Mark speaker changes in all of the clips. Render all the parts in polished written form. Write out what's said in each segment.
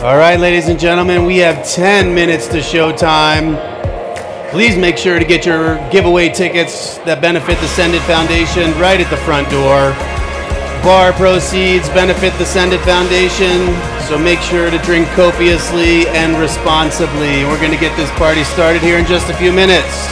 Speaker 1: All right, ladies and gentlemen, we have 10 minutes to showtime. Please make sure to get your giveaway tickets that benefit the Send It Foundation right at the front door. Bar proceeds benefit the Send It Foundation, so make sure to drink copiously and responsibly. We're going to get this party started here in just a few minutes.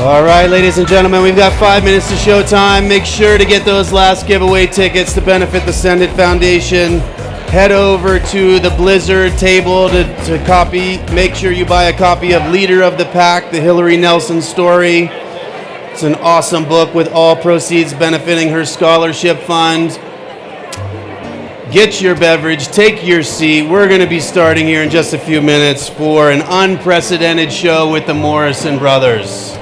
Speaker 1: All right, ladies and gentlemen, we've got 5 minutes to showtime. Make sure to get those last giveaway tickets to benefit the Send It Foundation. Head over to the Blizzard table to copy. Make sure you buy a copy of Leader of the Pack, the Hillary Nelson story. It's an awesome book with all proceeds benefiting her scholarship fund. Get your beverage, take your seat. We're going to be starting here in just a few minutes for an unprecedented show with the Morrison brothers.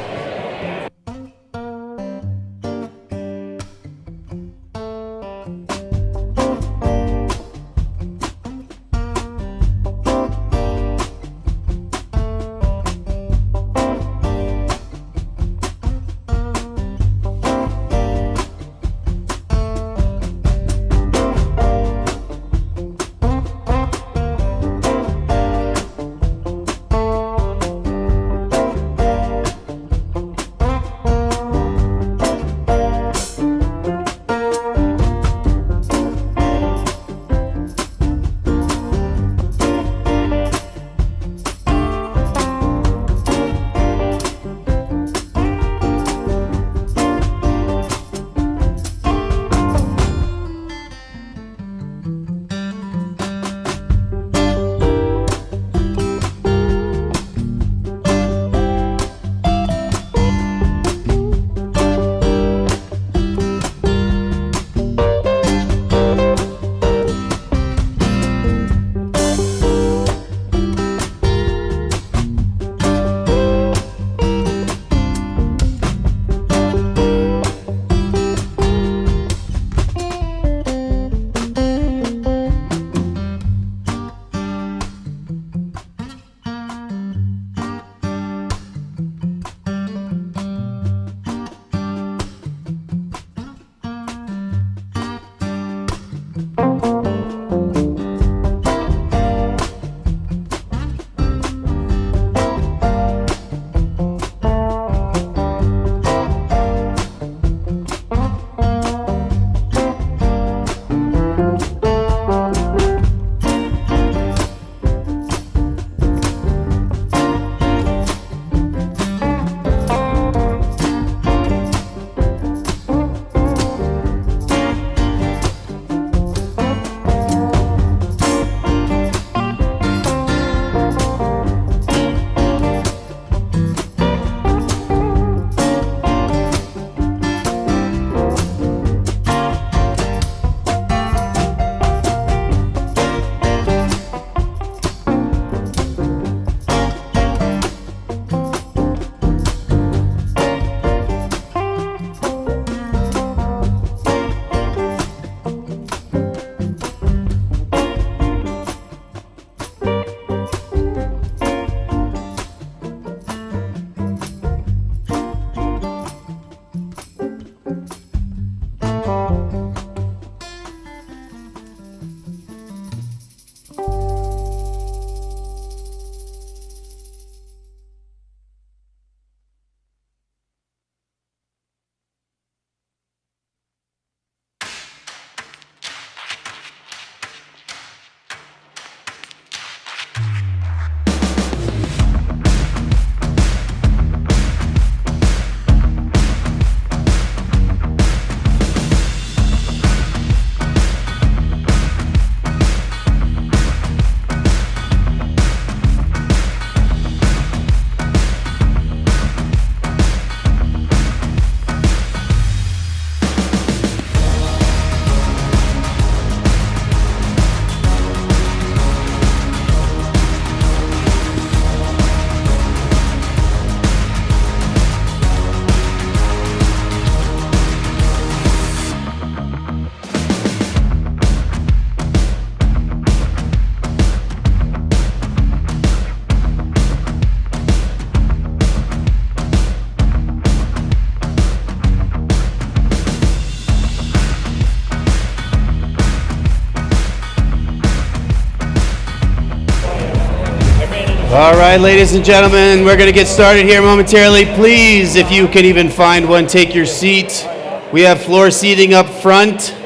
Speaker 1: All right, ladies and gentlemen, we're going to get started here momentarily. Please, if you can even find one, take your seat. We have floor seating up front.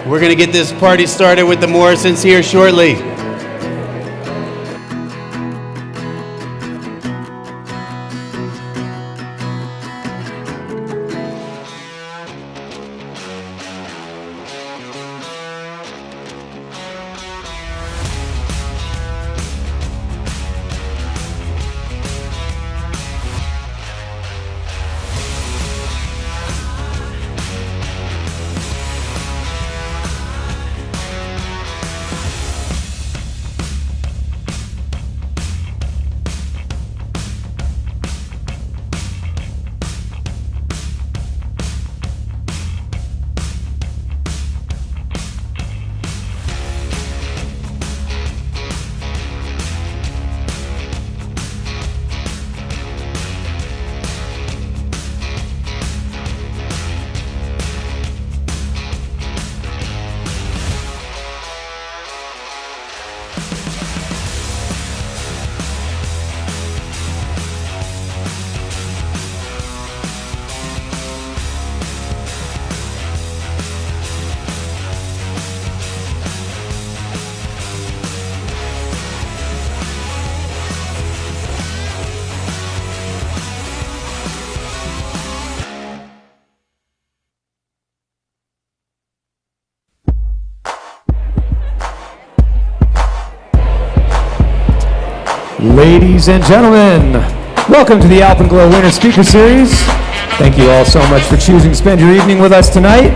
Speaker 1: We're going to get this party started with the Morrisons here shortly.
Speaker 2: Ladies and gentlemen, welcome to the Alpenglow Winter Speaker Series. Thank you all so much for choosing to spend your evening with us tonight.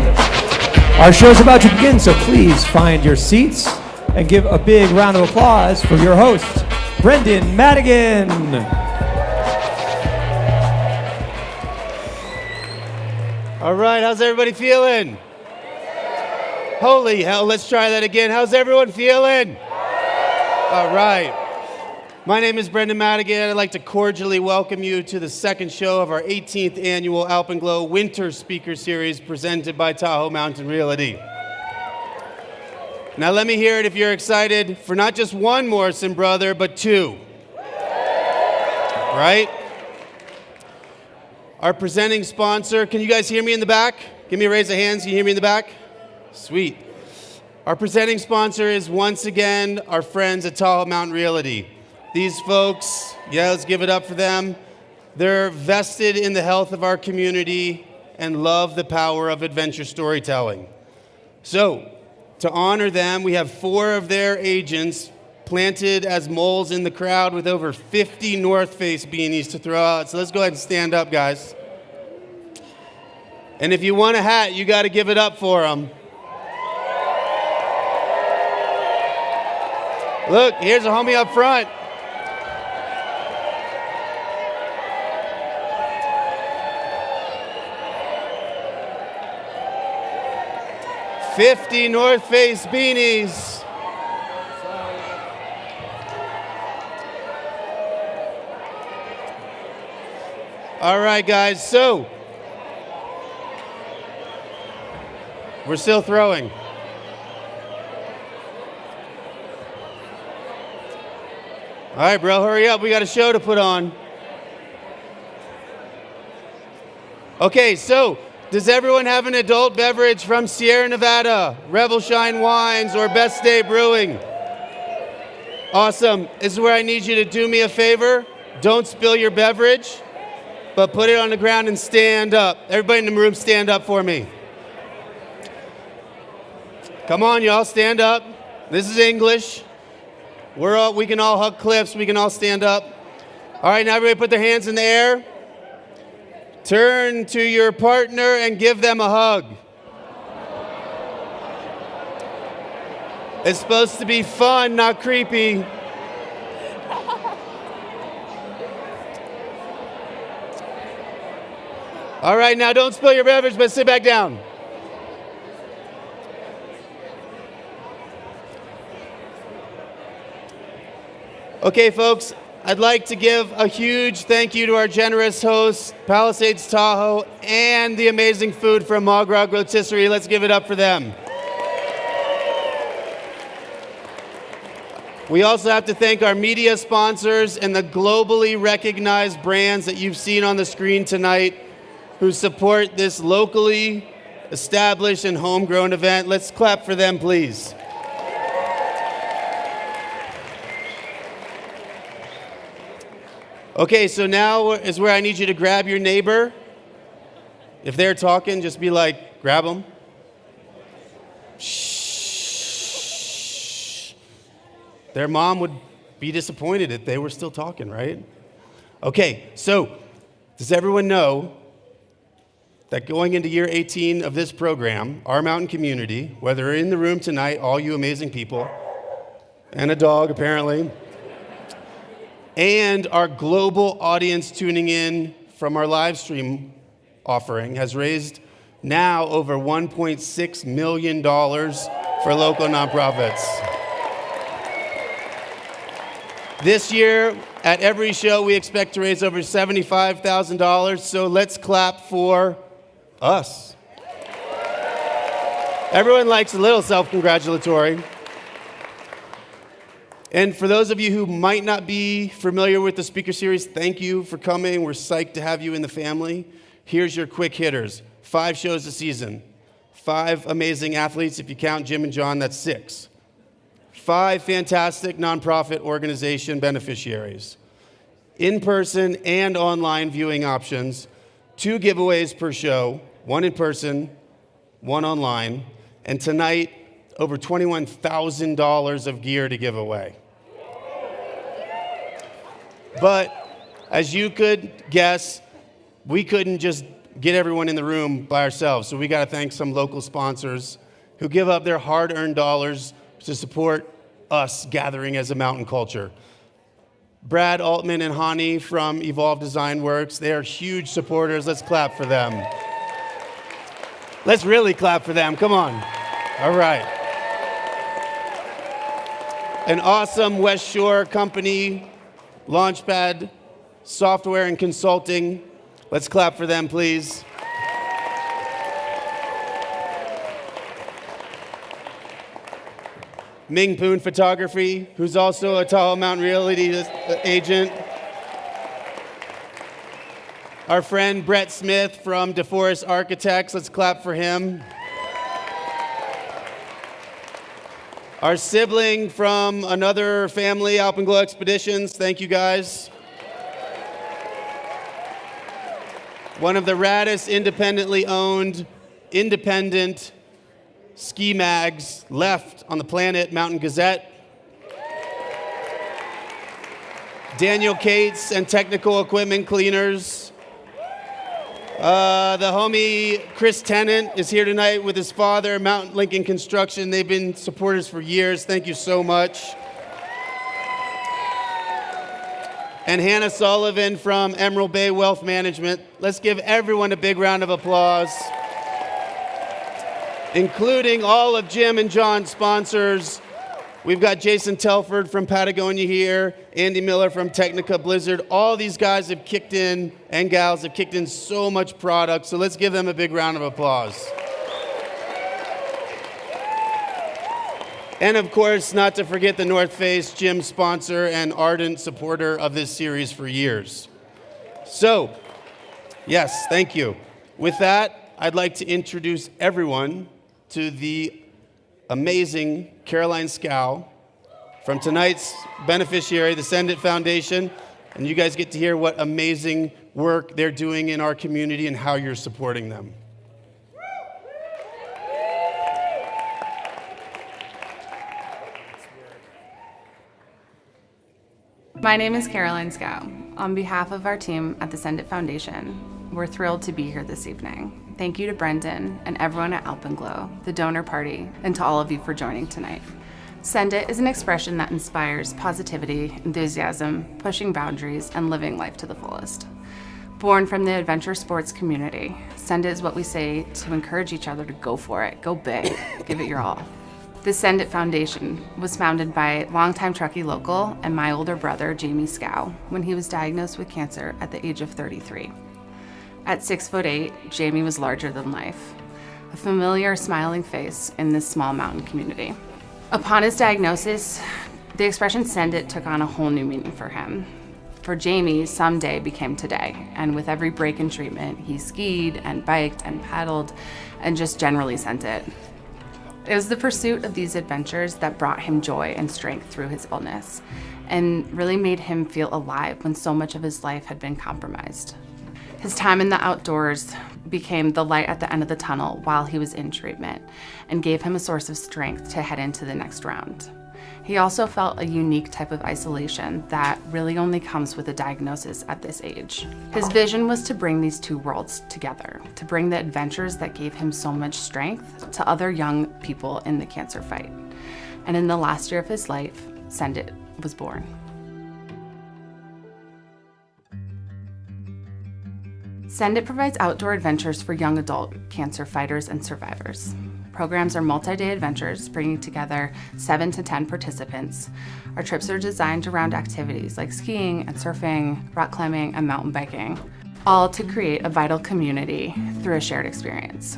Speaker 2: Our show's about to begin, so please find your seats and give a big round of applause for your host, Brendan Madigan.
Speaker 1: All right, how's everybody feeling? Holy hell, let's try that again. How's everyone feeling? All right. My name is Brendan Madigan. I'd like to cordially welcome you to the second show of our 18th annual Alpenglow Winter Speaker Series presented by Tahoe Mountain Realty. Now let me hear it if you're excited for not just one Morrison brother, but two. Right? Our presenting sponsor, can you guys hear me in the back? Give me a raise of hands, can you hear me in the back? Sweet. Our presenting sponsor is once again our friends at Tahoe Mountain Realty. These folks, yeah, let's give it up for them. They're vested in the health of our community and love the power of adventure storytelling. So, to honor them, we have 4 of their agents planted as moles in the crowd with over 50 North Face beanies to throw out. So let's go ahead and stand up, guys. And if you want a hat, you got to give it up for them. Look, here's a homie up front. $50 North Face beanies. All right, guys, so we're still throwing. All right, bro, hurry up. We got a show to put on. Okay, so does everyone have an adult beverage from Sierra Nevada, Revel Shine Wines, or Best Day Brewing? Awesome. This is where I need you to do me a favor. Don't spill your beverage, but put it on the ground and stand up. Everybody in the room, stand up for me. Come on, y'all, stand up. This is English. We can all hug cliffs. We can all stand up. All right, now everybody put their hands in the air. Turn to your partner and give them a hug. It's supposed to be fun, not creepy. All right, now don't spill your beverage, but sit back down. Okay, folks. I'd like to give a huge thank you to our generous hosts, Palisades Tahoe, and the amazing food from Magrog Rotisserie. Let's give it up for them. We also have to thank our media sponsors and the globally recognized brands that you've seen on the screen tonight who support this locally established and homegrown event. Let's clap for them, please. Okay, so now is where I need you to grab your neighbor. If they're talking, just be like, grab them. Shh. Their mom would be disappointed if they were still talking, right? Okay, so does everyone know that going into year 18 of this program, our mountain community, whether in the room tonight, all you amazing people, and a dog apparently, and our global audience tuning in from our live stream offering has raised now over $1.6 million for local nonprofits. This year, at every show, we expect to raise over $75,000, so let's clap for us. Everyone likes a little self-congratulatory. And for those of you who might not be familiar with the speaker series, thank you for coming. We're psyched to have you in the family. Here's your quick hitters. 5 shows a season. 5 amazing athletes. If you count Jim and John, that's 6. 5 fantastic nonprofit organization beneficiaries. In-person and online viewing options. 2 giveaways per show. 1 in person, 1 online. And tonight, over $21,000 of gear to give away. But as you could guess, we couldn't just get everyone in the room by ourselves. So we got to thank some local sponsors who give up their hard-earned dollars to support us gathering as a mountain culture. Brad Altman and Hani from Evolve Design Works, they are huge supporters. Let's clap for them. Let's really clap for them. Come on. All right. An awesome West Shore company, Launchpad Software and Consulting. Let's clap for them, please. Ming Poon Photography, who's also a Tahoe Mountain Realty agent. Our friend Brett Smith from DeForest Architects, let's clap for him. Our sibling from another family, Alpenglow Expeditions, thank you guys. One of the raddest independently owned, independent ski mags left on the planet, Mountain Gazette. Daniel Cates and Technical Equipment Cleaners. The homie Chris Tennant is here tonight with his father, Mountain Lincoln Construction. They've been supporters for years. Thank you so much. And Hannah Sullivan from Emerald Bay Wealth Management. Let's give everyone a big round of applause, including all of Jim and John's sponsors. We've got Jason Telford from Patagonia here, Andy Miller from Technica Blizzard. All these guys have kicked in, and gals have kicked in so much product, so let's give them a big round of applause. And of course, not to forget the North Face, Jim's sponsor and ardent supporter of this series for years. So, yes, thank you. With that, I'd like to introduce everyone to the amazing Caroline Scow from tonight's beneficiary, the Send It Foundation. And you guys get to hear what amazing work they're doing in our community and how you're supporting them.
Speaker 3: My name is Caroline Scow. On behalf of our team at the Send It Foundation, we're thrilled to be here this evening. Thank you to Brendan and everyone at Alpenglow, the donor party, and to all of you for joining tonight. Send It is an expression that inspires positivity, enthusiasm, pushing boundaries, and living life to the fullest. Born from the adventure sports community, Send It is what we say to encourage each other to go for it, go big, give it your all. The Send It Foundation was founded by longtime Truckee local and my older brother, Jamie Scow, when he was diagnosed with cancer at the age of 33. At 6'8", Jamie was larger than life, a familiar smiling face in this small mountain community. Upon his diagnosis, the expression Send It took on a whole new meaning for him. For Jamie, someday became today, and with every break in treatment, he skied and biked and paddled and just generally sent it. It was the pursuit of these adventures that brought him joy and strength through his illness, and really made him feel alive when so much of his life had been compromised. His time in the outdoors became the light at the end of the tunnel while he was in treatment, and gave him a source of strength to head into the next round. He also felt a unique type of isolation that really only comes with a diagnosis at this age. His vision was to bring these two worlds together, to bring the adventures that gave him so much strength to other young people in the cancer fight. And in the last year of his life, Send It was born. Send It provides outdoor adventures for young adult cancer fighters and survivors. Programs are multi-day adventures, bringing together 7 to 10 participants. Our trips are designed around activities like skiing and surfing, rock climbing, and mountain biking, all to create a vital community through a shared experience.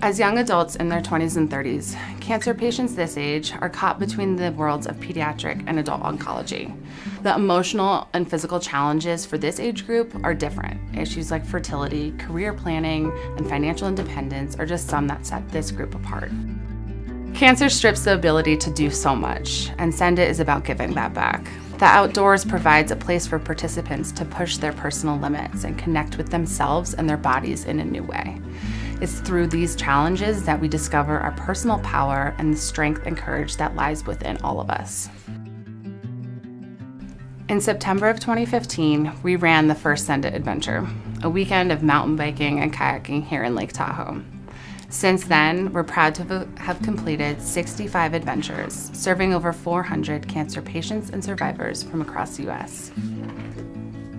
Speaker 3: As young adults in their 20s and 30s, cancer patients this age are caught between the worlds of pediatric and adult oncology. The emotional and physical challenges for this age group are different. Issues like fertility, career planning, and financial independence are just some that set this group apart. Cancer strips the ability to do so much, and Send It is about giving that back. The outdoors provides a place for participants to push their personal limits and connect with themselves and their bodies in a new way. It's through these challenges that we discover our personal power and the strength and courage that lies within all of us. In September of 2015, we ran the first Send It Adventure, a weekend of mountain biking and kayaking here in Lake Tahoe. Since then, we're proud to have completed 65 adventures, serving over 400 cancer patients and survivors from across the U.S.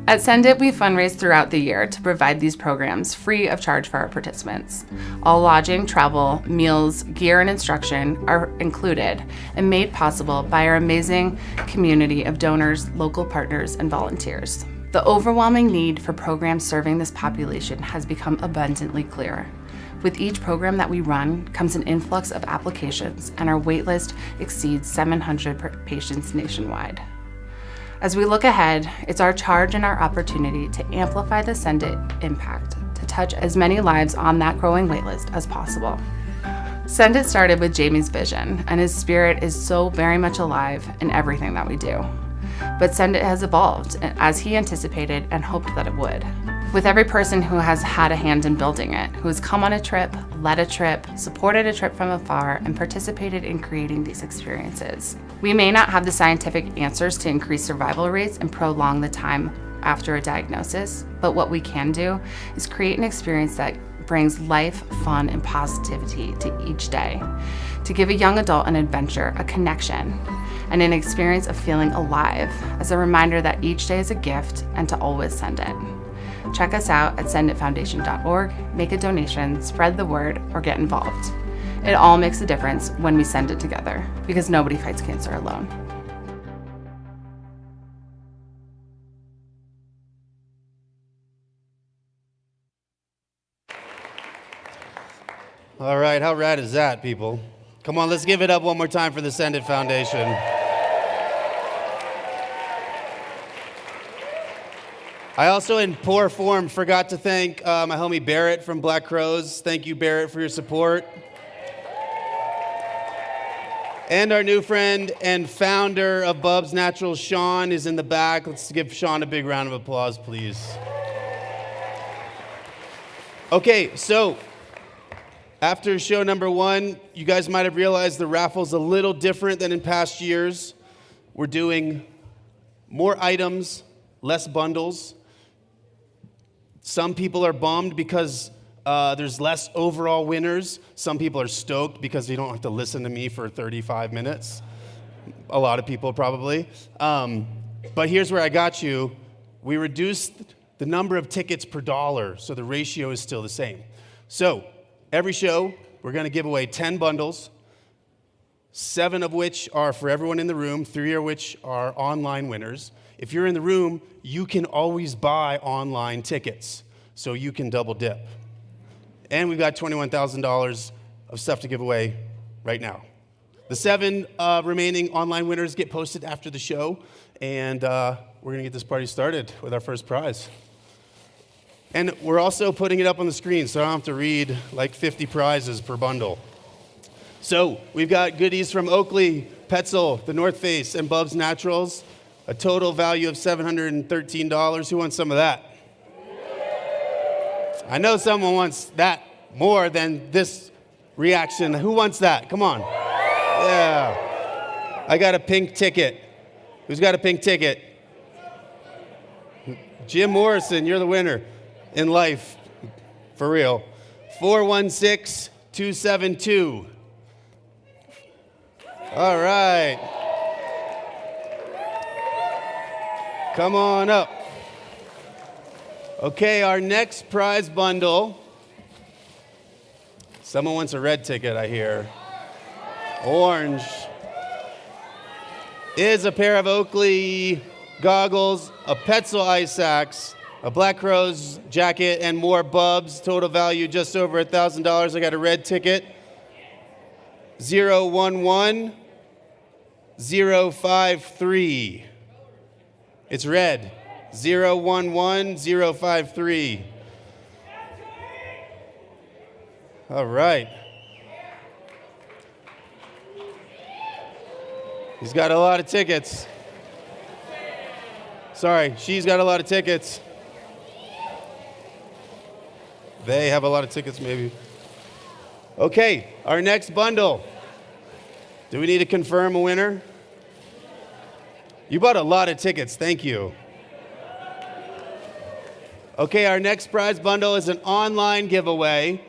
Speaker 3: At Send It, we fundraise throughout the year to provide these programs free of charge for our participants. All lodging, travel, meals, gear, and instruction are included and made possible by our amazing community of donors, local partners, and volunteers. The overwhelming need for programs serving this population has become abundantly clear. With each program that we run comes an influx of applications, and our waitlist exceeds 700 patients nationwide. As we look ahead, it's our charge and our opportunity to amplify the Send It impact, to touch as many lives on that growing waitlist as possible. Send It started with Jamie's vision, and his spirit is so very much alive in everything that we do. But Send It has evolved as he anticipated and hoped that it would. With every person who has had a hand in building it, who has come on a trip, led a trip, supported a trip from afar, and participated in creating these experiences. We may not have the scientific answers to increase survival rates and prolong the time after a diagnosis, but what we can do is create an experience that brings life, fun, and positivity to each day, to give a young adult an adventure, a connection, and an experience of feeling alive, as a reminder that each day is a gift and to always send it. Check us out at senditfoundation.org, make a donation, spread the word, or get involved. It all makes a difference when we send it together, because nobody fights cancer alone.
Speaker 1: All right, how rad is that, people? Come on, let's give it up one more time for the Send It Foundation. I also, in poor form, forgot to thank my homie Barrett from Black Crows. Thank you, Barrett, for your support. And our new friend and founder of Bub's Naturals, Sean, is in the back. Let's give Sean a big round of applause, please. Okay, so after show number 1, you guys might have realized the raffle's a little different than in past years. We're doing more items, less bundles. Some people are bummed because there's less overall winners. Some people are stoked because they don't have to listen to me for 35 minutes. A lot of people probably. But here's where I got you. We reduced the number of tickets per dollar, so the ratio is still the same. So every show, we're going to give away 10 bundles, 7 of which are for everyone in the room, 3 of which are online winners. If you're in the room, you can always buy online tickets, so you can double dip. And we've got $21,000 of stuff to give away right now. The 7 remaining online winners get posted after the show, and we're going to get this party started with our first prize. And we're also putting it up on the screen, so I don't have to read like 50 prizes per bundle. So we've got goodies from Oakley, Petzl, The North Face, and Bub's Naturals. A total value of $713. Who wants some of that? I know someone wants that more than this reaction. Who wants that? Come on. Yeah. I got a pink ticket. Who's got a pink ticket? Jim Morrison, you're the winner in life. For real. 416272. All right. Come on up. Okay, our next prize bundle. Someone wants a red ticket, I hear. Orange. Is a pair of Oakley goggles, a Petzl ice axe, a Black Crowes jacket, and more Bubs. Total value just over $1,000. I got a red ticket. 011053. It's red. 011053. All right. He's got a lot of tickets. Sorry, she's got a lot of tickets. They have a lot of tickets, maybe. Okay, our next bundle. Do we need to confirm a winner? You bought a lot of tickets. Thank you. Okay, our next prize bundle is an online giveaway.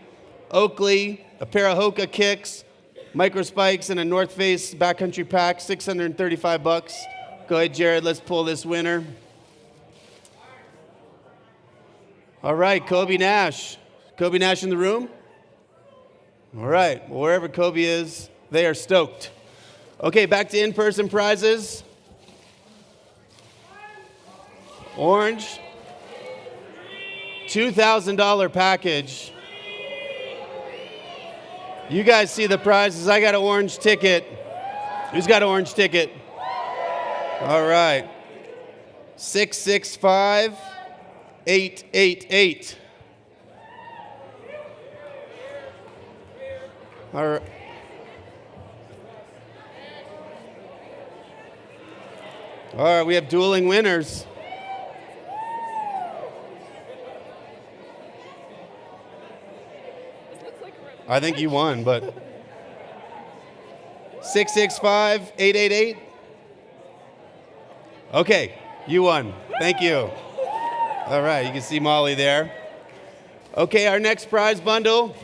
Speaker 1: Oakley, a pair of Hoka kicks, micro spikes, and a North Face backcountry pack, $635. Go ahead, Jared. Let's pull this winner. All right, Kobe Nash. Kobe Nash in the room? All right, well, wherever Kobe is, they are stoked. Okay, back to in-person prizes. Orange. $2,000 package. You guys see the prizes. I got an orange ticket. Who's got an orange ticket? All right. 665888. All right. All right, we have dueling winners. I think you won, but 665888. Okay, you won. Thank you. All right, you can see Molly there. Okay, our next prize bundle.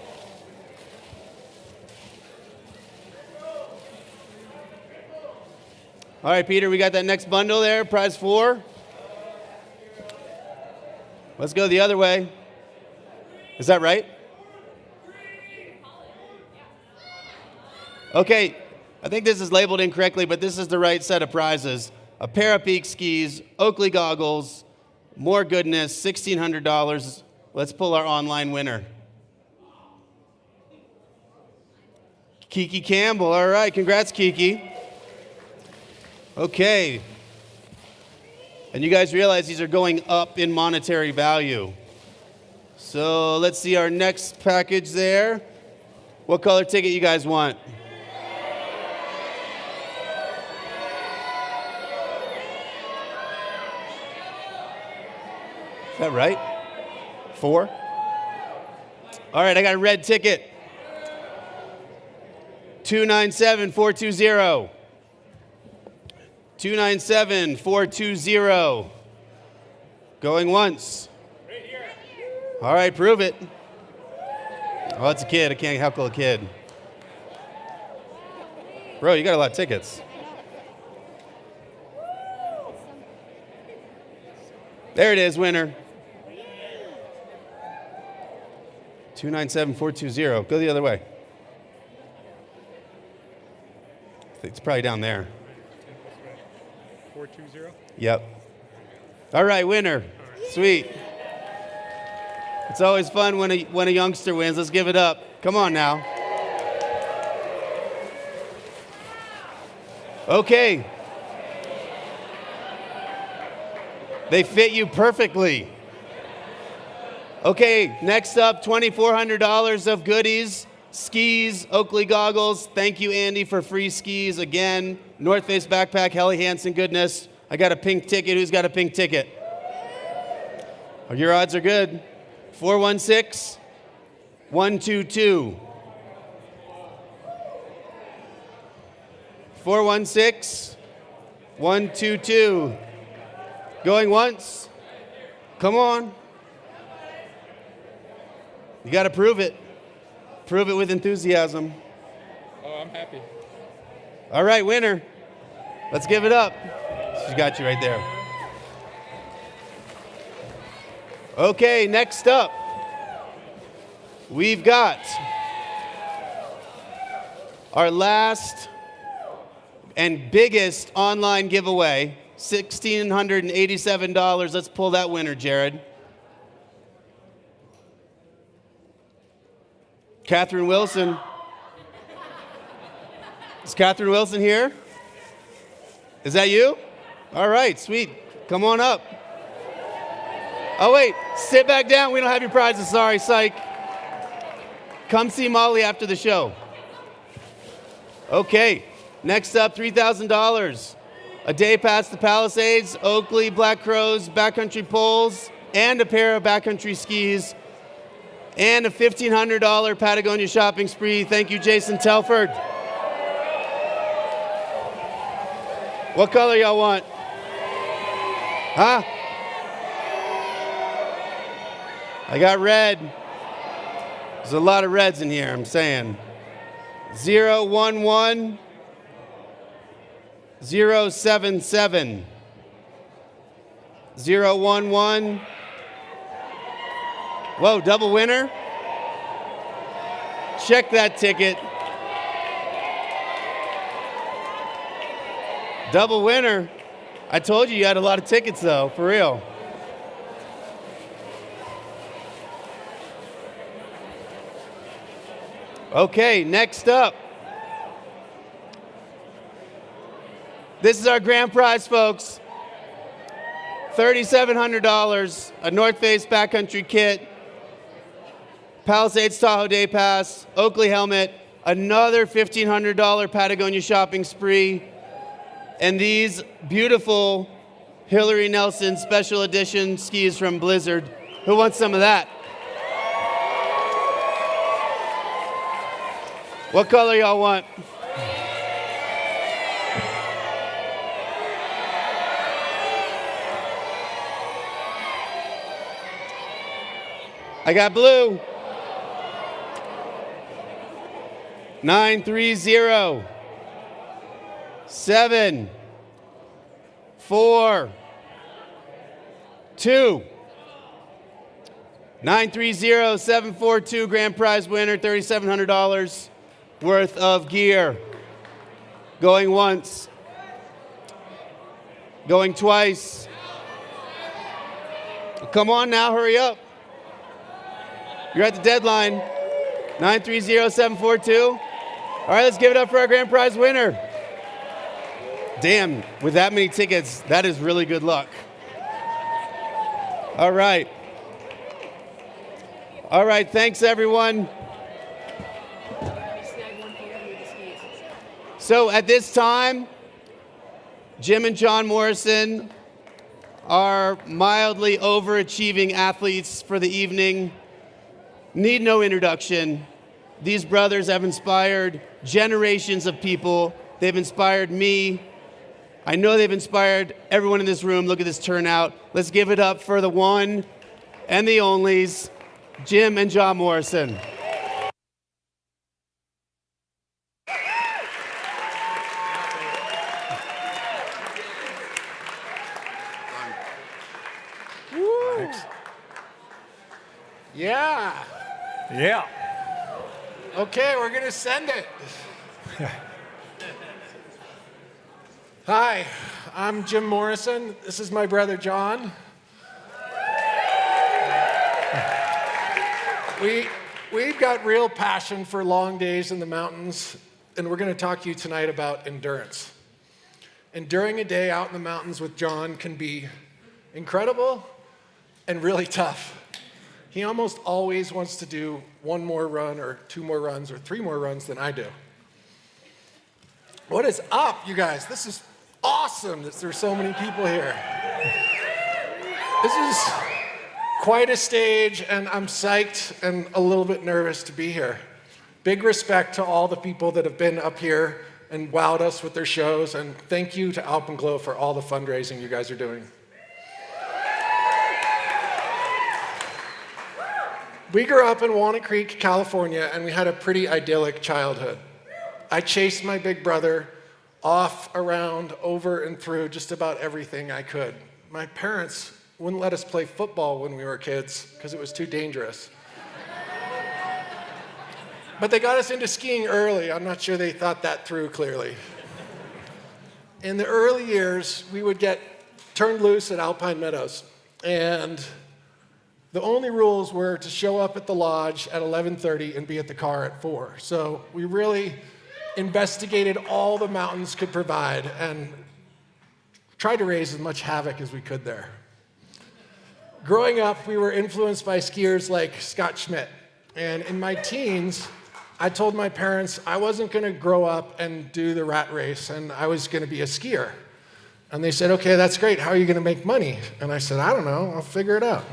Speaker 1: All right, Peter, we got that next bundle there, prize 4. Let's go the other way. Is that right? Okay, I think this is labeled incorrectly, but this is the right set of prizes. A pair of Peak skis, Oakley goggles, more goodness, $1,600. Let's pull our online winner. Kiki Campbell, all right, congrats, Kiki. Okay, and you guys realize these are going up in monetary value. So let's see our next package there. What color ticket you guys want? Is that right? 4? All right, I got a red ticket. 297420. 297420. Going once. All right, prove it. Oh, it's a kid. I can't heckle a kid. Bro, you got a lot of tickets. There it is, winner. 297420. Go the other way. It's probably down there.
Speaker 4: 420?
Speaker 1: Yep. All right, winner. Sweet. It's always fun when a youngster wins. Let's give it up. Come on now. Okay. They fit you perfectly. Okay, next up, $2,400 of goodies. Skis, Oakley goggles. Thank you, Andy, for free skis again. North Face backpack, Helly Hansen goodness. I got a pink ticket. Who's got a pink ticket? Oh, your odds are good. 416-122. 416-122. Going once. Come on. You got to prove it. Prove it with enthusiasm.
Speaker 4: Oh, I'm happy.
Speaker 1: All right, winner. Let's give it up. She got you right there. Okay, next up, we've got our last and biggest online giveaway, $1,687. Let's pull that winner, Jared. Catherine Wilson. Is Catherine Wilson here? Is that you? All right, sweet. Come on up. Oh, wait, sit back down. We don't have your prizes. Sorry, psych. Come see Molly after the show. Okay, next up, $3,000. A day pass to Palisades, Oakley, Black Crows, backcountry poles, and a pair of backcountry skis, and a $1,500 Patagonia shopping spree. Thank you, Jason Telford. What color y'all want? Huh? I got red. There's a lot of reds in here, I'm saying. 011 077 011. Whoa, double winner? Check that ticket. Double winner. I told you had a lot of tickets though, for real. Okay, next up. This is our grand prize, folks. $3,700, a North Face backcountry kit, Palisades Tahoe Day Pass, Oakley helmet, another $1,500 Patagonia shopping spree, and these beautiful Hillary Nelson special edition skis from Blizzard. Who wants some of that? What color y'all want? I got blue. 930 7 4 2 930 742 grand prize winner, $3,700 worth of gear. Going once. Going twice. Come on now, hurry up. You're at the deadline. 930 742. All right, let's give it up for our grand prize winner. Damn, with that many tickets, that is really good luck. All right. All right, thanks everyone. So at this time, Jim and John Morrison, our mildly overachieving athletes for the evening, need no introduction. These brothers have inspired generations of people. They've inspired me. I know they've inspired everyone in this room. Look at this turnout. Let's give it up for the one and the onlys, Jim and John Morrison.
Speaker 5: Woo. Yeah.
Speaker 2: Yeah.
Speaker 5: Okay, we're going to send it. Hi, I'm Jim Morrison. This is my brother, John. We've got real passion for long days in the mountains, and we're going to talk to you tonight about endurance. Enduring a day out in the mountains with John can be incredible and really tough. He almost always wants to do one more run or two more runs or three more runs than I do. What is up, you guys? This is awesome that there's so many people here. This is quite a stage, and I'm psyched and a little bit nervous to be here. Big respect to all the people that have been up here and wowed us with their shows, and thank you to Alpenglow for all the fundraising you guys are doing. We grew up in Walnut Creek, California, and we had a pretty idyllic childhood. I chased my big brother off, around, over, and through just about everything I could. My parents wouldn't let us play football when we were kids because it was too dangerous. But they got us into skiing early. I'm not sure they thought that through clearly. In the early years, we would get turned loose at Alpine Meadows, and the only rules were to show up at the lodge at 11:30 and be at the car at 4. So we really investigated all the mountains could provide and tried to raise as much havoc as we could there. Growing up, we were influenced by skiers like Scott Schmidt. And in my teens, I told my parents I wasn't going to grow up and do the rat race, and I was going to be a skier. And they said, okay, that's great. How are you going to make money? And I said, I don't know. I'll figure it out.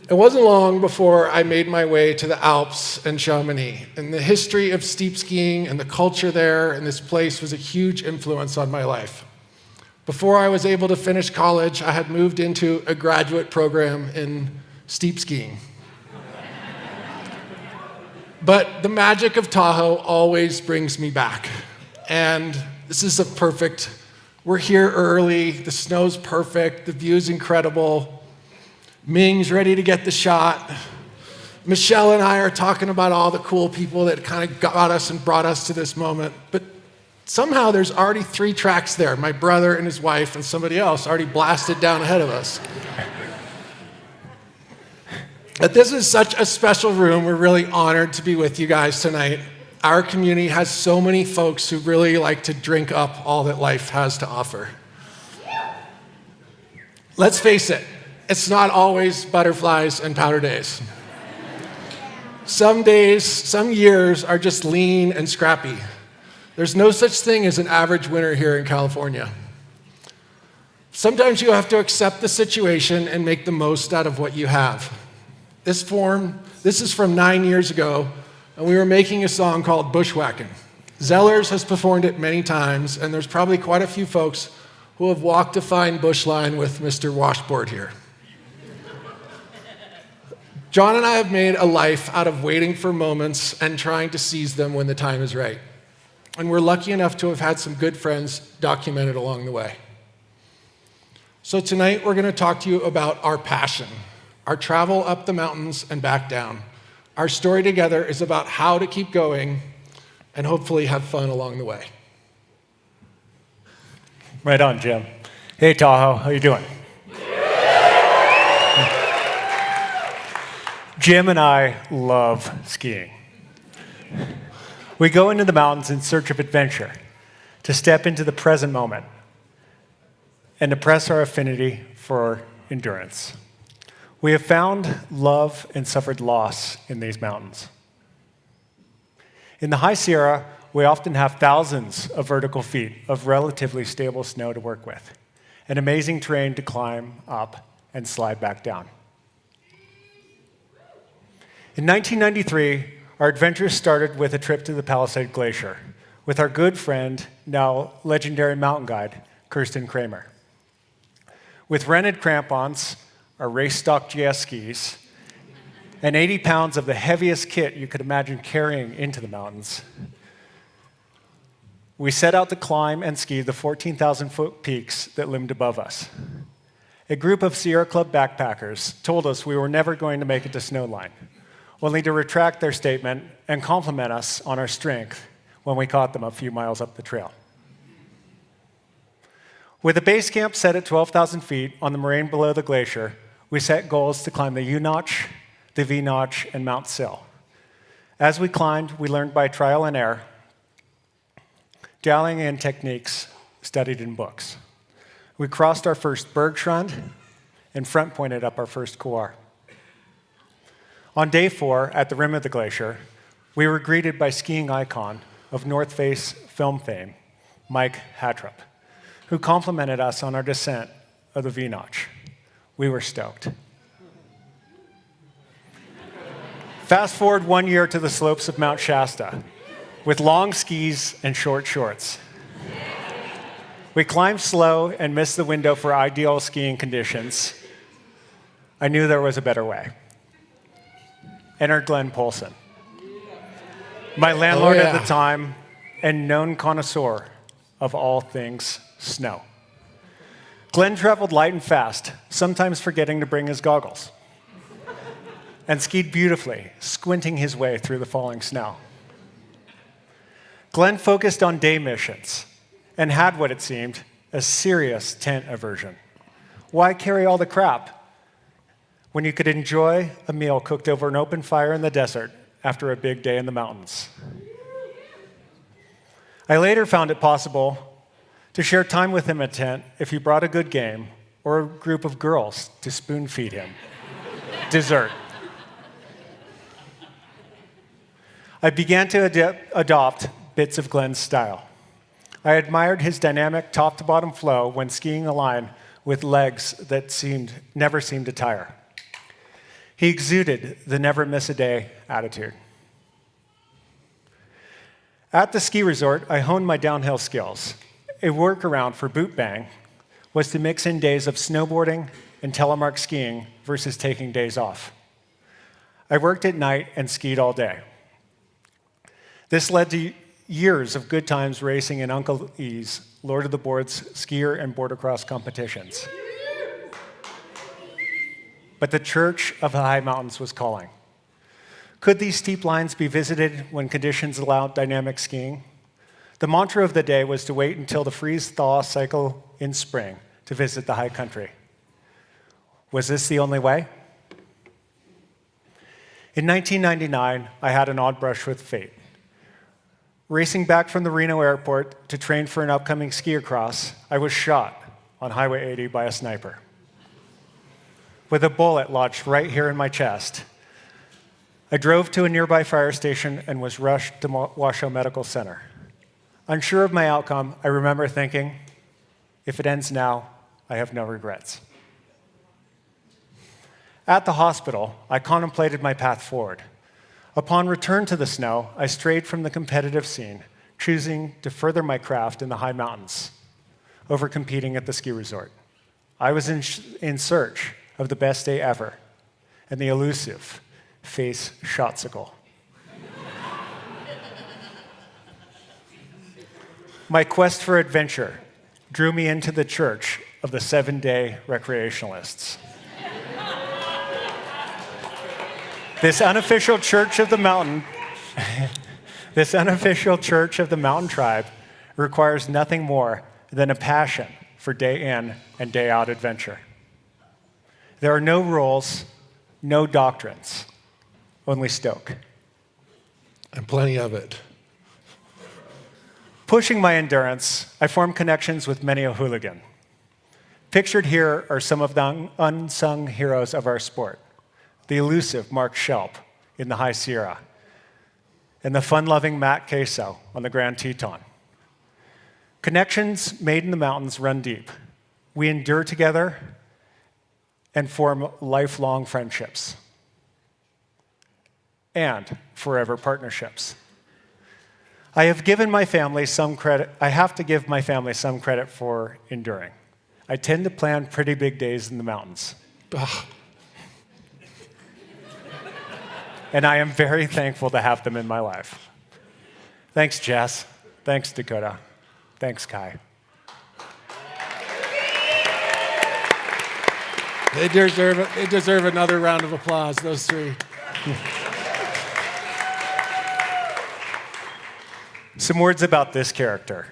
Speaker 5: It wasn't long before I made my way to the Alps and Chamonix. And the history of steep skiing and the culture there and this place was a huge influence on my life. Before I was able to finish college, I had moved into a graduate program in steep skiing. But the magic of Tahoe always brings me back. And this is we're here early, the snow's perfect, the view's incredible. Ming's ready to get the shot. Michelle and I are talking about all the cool people that kind of got us and brought us to this moment. But somehow there's already 3 tracks there. My brother and his wife and somebody else already blasted down ahead of us. But this is such a special room. We're really honored to be with you guys tonight. Our community has so many folks who really like to drink up all that life has to offer. Let's face it, it's not always butterflies and powder days. Some days, some years are just lean and scrappy. There's no such thing as an average winter here in California. Sometimes you have to accept the situation and make the most out of what you have. This is from 9 years ago, and we were making a song called Bushwhacking. Zellers has performed it many times, and there's probably quite a few folks who have walked a fine bush line with Mr. Washboard here. John and I have made a life out of waiting for moments and trying to seize them when the time is right. And we're lucky enough to have had some good friends documented along the way. So tonight we're going to talk to you about our passion, our travel up the mountains and back down. Our story together is about how to keep going and hopefully have fun along the way.
Speaker 6: Right on, Jim. Hey, Tahoe, how you doing? Jim and I love skiing. We go into the mountains in search of adventure, to step into the present moment, and to press our affinity for endurance. We have found love and suffered loss in these mountains. In the High Sierra, we often have thousands of vertical feet of relatively stable snow to work with, and amazing terrain to climb up and slide back down. In 1993, our adventure started with a trip to the Palisade Glacier with our good friend, now legendary mountain guide, Kirsten Kramer. With rented crampons, our race stock GS skis, and 80 pounds of the heaviest kit you could imagine carrying into the mountains, we set out to climb and ski the 14,000-foot peaks that loomed above us. A group of Sierra Club backpackers told us we were never going to make it to Snowline, only to retract their statement and compliment us on our strength when we caught them a few miles up the trail. With a base camp set at 12,000 feet on the moraine below the glacier, we set goals to climb the U-Notch, the V-Notch, and Mount Sill. As we climbed, we learned by trial and error, dallying in techniques studied in books. We crossed our first Bergschrund and front pointed up our first couloir. On day 4, at the rim of the glacier, we were greeted by skiing icon of North Face film fame, Mike Hattrup, who complimented us on our descent of the V-Notch. We were stoked. Fast forward 1 year to the slopes of Mount Shasta, with long skis and short shorts. We climbed slow and missed the window for ideal skiing conditions. I knew there was a better way. Enter Glenn Polson, my landlord at the time and known connoisseur of all things snow. Glenn traveled light and fast, sometimes forgetting to bring his goggles, and skied beautifully, squinting his way through the falling snow. Glenn focused on day missions and had what it seemed a serious tent aversion. Why carry all the crap when you could enjoy a meal cooked over an open fire in the desert after a big day in the mountains? I later found it possible to share time with him at tent if he brought a good game or a group of girls to spoon feed him dessert. I began to adopt bits of Glenn's style. I admired his dynamic top-to-bottom flow when skiing a line with legs that never seemed to tire. He exuded the never-miss-a-day attitude. At the ski resort, I honed my downhill skills, a workaround for boot bang was to mix in days of snowboarding and telemark skiing versus taking days off. I worked at night and skied all day. This led to years of good times racing in Uncle E's Lord of the Boards skier and bordercross competitions. But the Church of the High Mountains was calling. Could these steep lines be visited when conditions allowed dynamic skiing? The mantra of the day was to wait until the freeze-thaw cycle in spring to visit the high country. Was this the only way? In 1999, I had an odd brush with fate. Racing back from the Reno airport to train for an upcoming ski-across, I was shot on Highway 80 by a sniper, with a bullet lodged right here in my chest. I drove to a nearby fire station and was rushed to Washoe Medical Center. Unsure of my outcome, I remember thinking, if it ends now, I have no regrets. At the hospital, I contemplated my path forward. Upon return to the snow, I strayed from the competitive scene, choosing to further my craft in the high mountains over competing at the ski resort. I was in search of the best day ever and the elusive face shotsicle. My quest for adventure drew me into the church of the 7-day recreationalists. This unofficial church of the mountain tribe requires nothing more than a passion for day in and day out adventure. There are no rules, no doctrines, only stoke.
Speaker 5: And plenty of it.
Speaker 6: Pushing my endurance, I formed connections with many a hooligan. Pictured here are some of the unsung heroes of our sport. The elusive Mark Shelp in the High Sierra, and the fun-loving Matt Queso on the Grand Teton. Connections made in the mountains run deep. We endure together and form lifelong friendships and forever partnerships. I have to give my family some credit for enduring. I tend to plan pretty big days in the mountains.
Speaker 5: Ugh.
Speaker 6: And I am very thankful to have them in my life. Thanks, Jess. Thanks, Dakota. Thanks, Kai.
Speaker 5: They deserve another round of applause, those three.
Speaker 6: Some words about this character.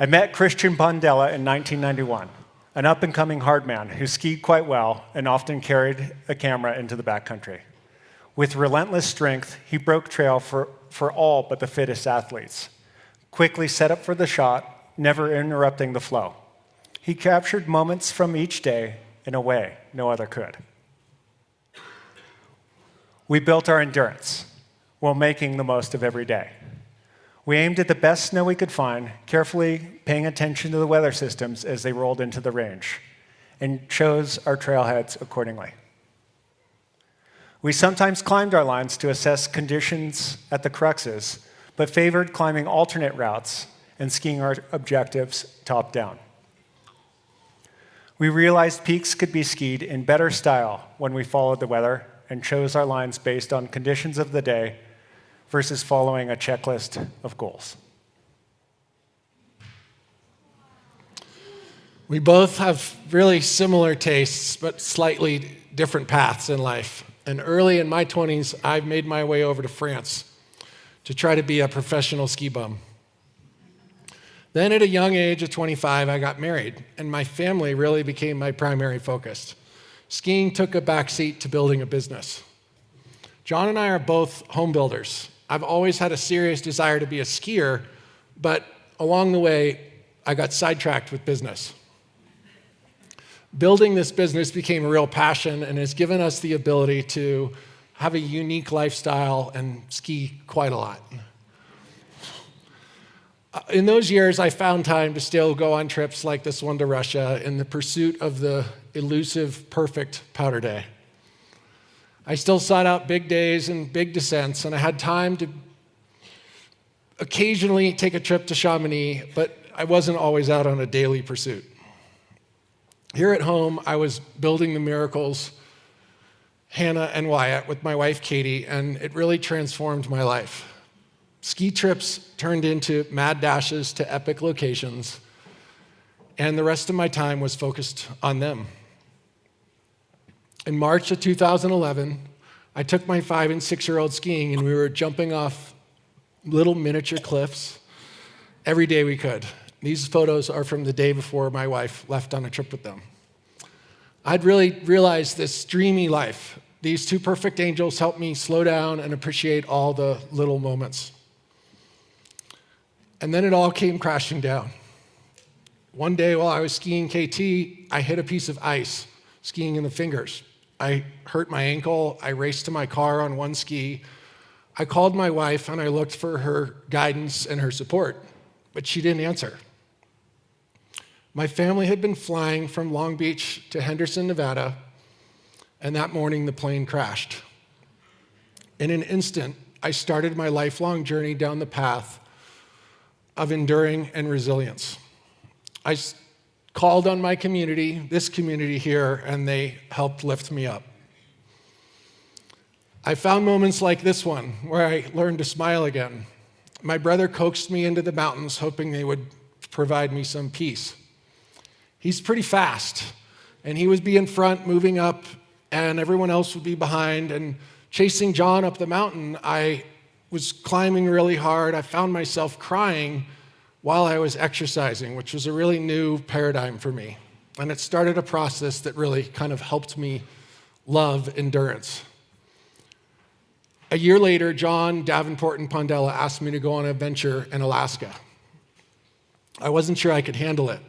Speaker 6: I met Christian Bondella in 1991, an up-and-coming hardman who skied quite well and often carried a camera into the backcountry. With relentless strength, he broke trail for all but the fittest athletes, quickly set up for the shot, never interrupting the flow. He captured moments from each day in a way no other could. We built our endurance while making the most of every day. We aimed at the best snow we could find, carefully paying attention to the weather systems as they rolled into the range, and chose our trailheads accordingly. We sometimes climbed our lines to assess conditions at the cruxes, but favored climbing alternate routes and skiing our objectives top down. We realized peaks could be skied in better style when we followed the weather and chose our lines based on conditions of the day versus following a checklist of goals.
Speaker 5: We both have really similar tastes, but slightly different paths in life. And early in my 20s, I made my way over to France to try to be a professional ski bum. Then at a young age of 25, I got married, and my family really became my primary focus. Skiing took a backseat to building a business. John and I are both home builders. I've always had a serious desire to be a skier, but along the way, I got sidetracked with business. Building this business became a real passion and has given us the ability to have a unique lifestyle and ski quite a lot. In those years, I found time to still go on trips like this one to Russia in the pursuit of the elusive, perfect powder day. I still sought out big days and big descents, and I had time to occasionally take a trip to Chamonix, but I wasn't always out on a daily pursuit. Here at home, I was building the miracles, Hannah and Wyatt, with my wife Katie, and it really transformed my life. Ski trips turned into mad dashes to epic locations, and the rest of my time was focused on them. In March of 2011, I took my 5- and 6-year-old skiing, and we were jumping off little miniature cliffs every day we could. These photos are from the day before my wife left on a trip with them. I'd really realized this dreamy life. These two perfect angels helped me slow down and appreciate all the little moments. And then it all came crashing down. One day while I was skiing KT, I hit a piece of ice, skiing in the fingers. I hurt my ankle. I raced to my car on one ski. I called my wife and I looked for her guidance and her support, but she didn't answer. My family had been flying from Long Beach to Henderson, Nevada, and that morning the plane crashed. In an instant, I started my lifelong journey down the path of enduring and resilience. I called on my community, this community here, and they helped lift me up. I found moments like this one where I learned to smile again. My brother coaxed me into the mountains, hoping they would provide me some peace. He's pretty fast, and he would be in front, moving up, and everyone else would be behind. And chasing John up the mountain, I was climbing really hard. I found myself crying while I was exercising, which was a really new paradigm for me. And it started a process that really kind of helped me love endurance. A year later, John, Davenport, and Pondella asked me to go on an adventure in Alaska. I wasn't sure I could handle it.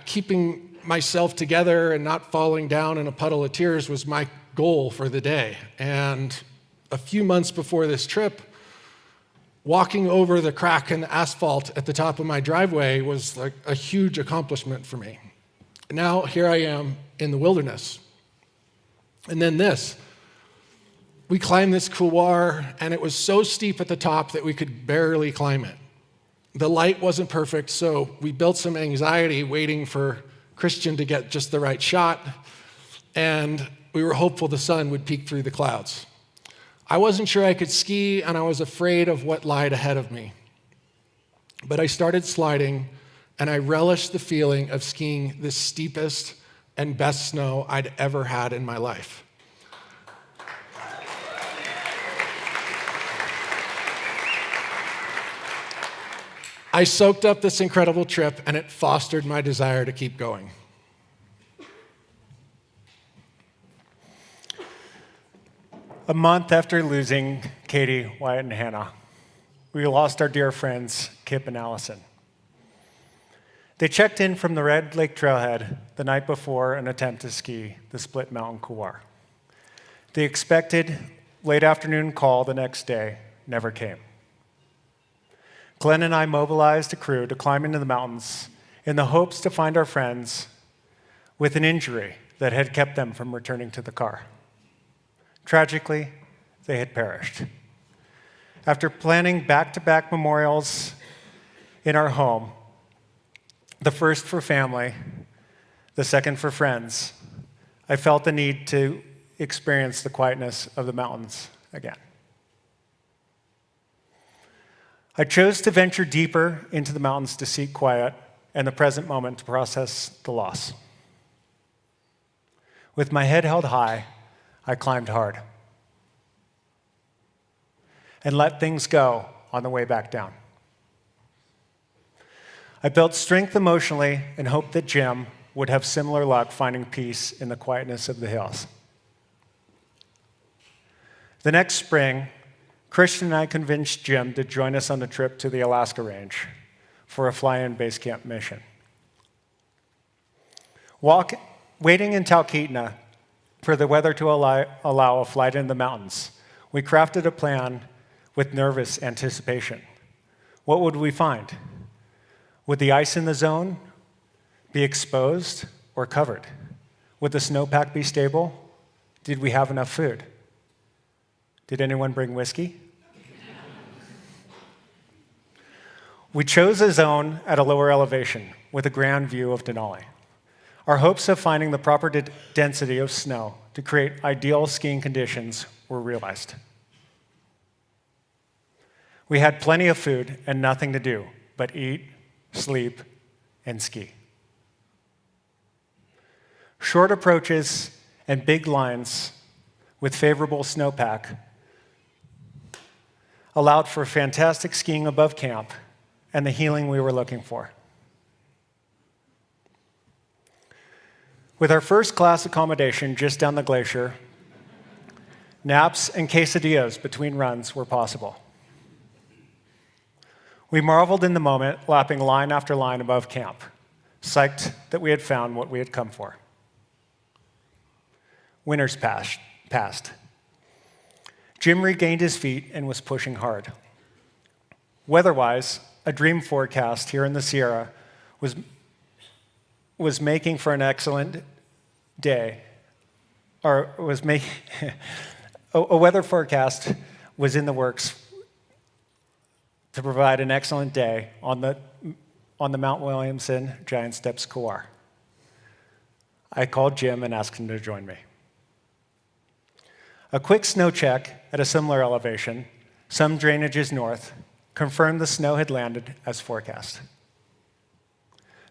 Speaker 5: Keeping myself together and not falling down in a puddle of tears was my goal for the day. And a few months before this trip, walking over the crack in the asphalt at the top of my driveway was like a huge accomplishment for me. Now here I am in the wilderness. And then this. We climbed this couloir, and it was so steep at the top that we could barely climb it. The light wasn't perfect, so we built some anxiety waiting for Christian to get just the right shot, and we were hopeful the sun would peek through the clouds. I wasn't sure I could ski, and I was afraid of what lied ahead of me. But I started sliding, and I relished the feeling of skiing the steepest and best snow I'd ever had in my life. I soaked up this incredible trip, and it fostered my desire to keep going.
Speaker 6: A month after losing Katie, Wyatt, and Hannah, we lost our dear friends, Kip and Allison. They checked in from the Red Lake Trailhead the night before an attempt to ski the Split Mountain Couloir. The expected late afternoon call the next day never came. Glenn and I mobilized a crew to climb into the mountains in the hopes to find our friends with an injury that had kept them from returning to the car. Tragically, they had perished. After planning back-to-back memorials in our home, the first for family, the second for friends, I felt the need to experience the quietness of the mountains again. I chose to venture deeper into the mountains to seek quiet and the present moment to process the loss. With my head held high, I climbed hard and let things go on the way back down. I built strength emotionally and hoped that Jim would have similar luck finding peace in the quietness of the hills. The next spring, Christian and I convinced Jim to join us on the trip to the Alaska Range for a fly-in base camp mission. Waiting in Talkeetna for the weather to allow a flight into the mountains, we crafted a plan with nervous anticipation. What would we find? Would the ice in the zone be exposed or covered? Would the snowpack be stable? Did we have enough food? Did anyone bring whiskey? We chose a zone at a lower elevation with a grand view of Denali. Our hopes of finding the proper density of snow to create ideal skiing conditions were realized. We had plenty of food and nothing to do but eat, sleep, and ski. Short approaches and big lines with favorable snowpack allowed for fantastic skiing above camp and the healing we were looking for. With our first class accommodation just down the glacier, naps and quesadillas between runs were possible. We marveled in the moment, lapping line after line above camp, psyched that we had found what we had come for. Winters passed. Jim regained his feet and was pushing hard. Weather-wise, a dream forecast here in the Sierra was making for an excellent day, or was making a weather forecast was in the works to provide an excellent day on the Mount Williamson Giant Steps Couloir. I called Jim and asked him to join me. A quick snow check at a similar elevation, some drainages north, confirmed the snow had landed as forecast.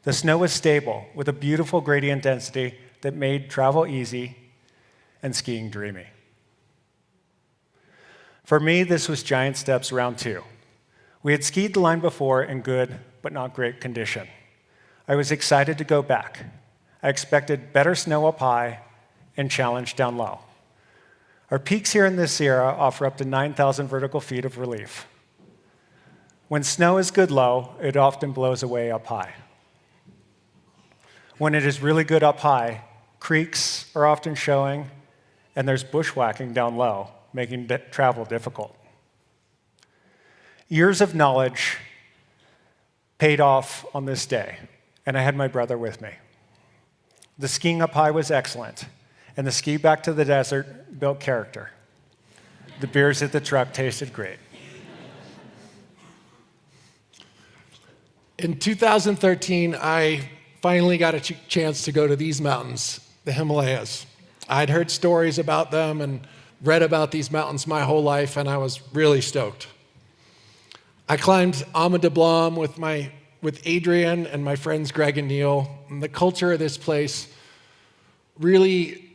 Speaker 6: The snow was stable, with a beautiful gradient density that made travel easy and skiing dreamy. For me, this was Giant Steps round 2. We had skied the line before in good but not great condition. I was excited to go back. I expected better snow up high and challenge down low. Our peaks here in the Sierra offer up to 9,000 vertical feet of relief. When snow is good low, it often blows away up high. When it is really good up high, creeks are often showing, and there's bushwhacking down low, making travel difficult. Years of knowledge paid off on this day, and I had my brother with me. The skiing up high was excellent, and the ski back to the desert built character. The beers at the truck tasted great.
Speaker 5: In 2013, I finally got a chance to go to these mountains, the Himalayas. I'd heard stories about them and read about these mountains my whole life, and I was really stoked. I climbed Ama de Blanc with Adrian and my friends Greg and Neil, and the culture of this place really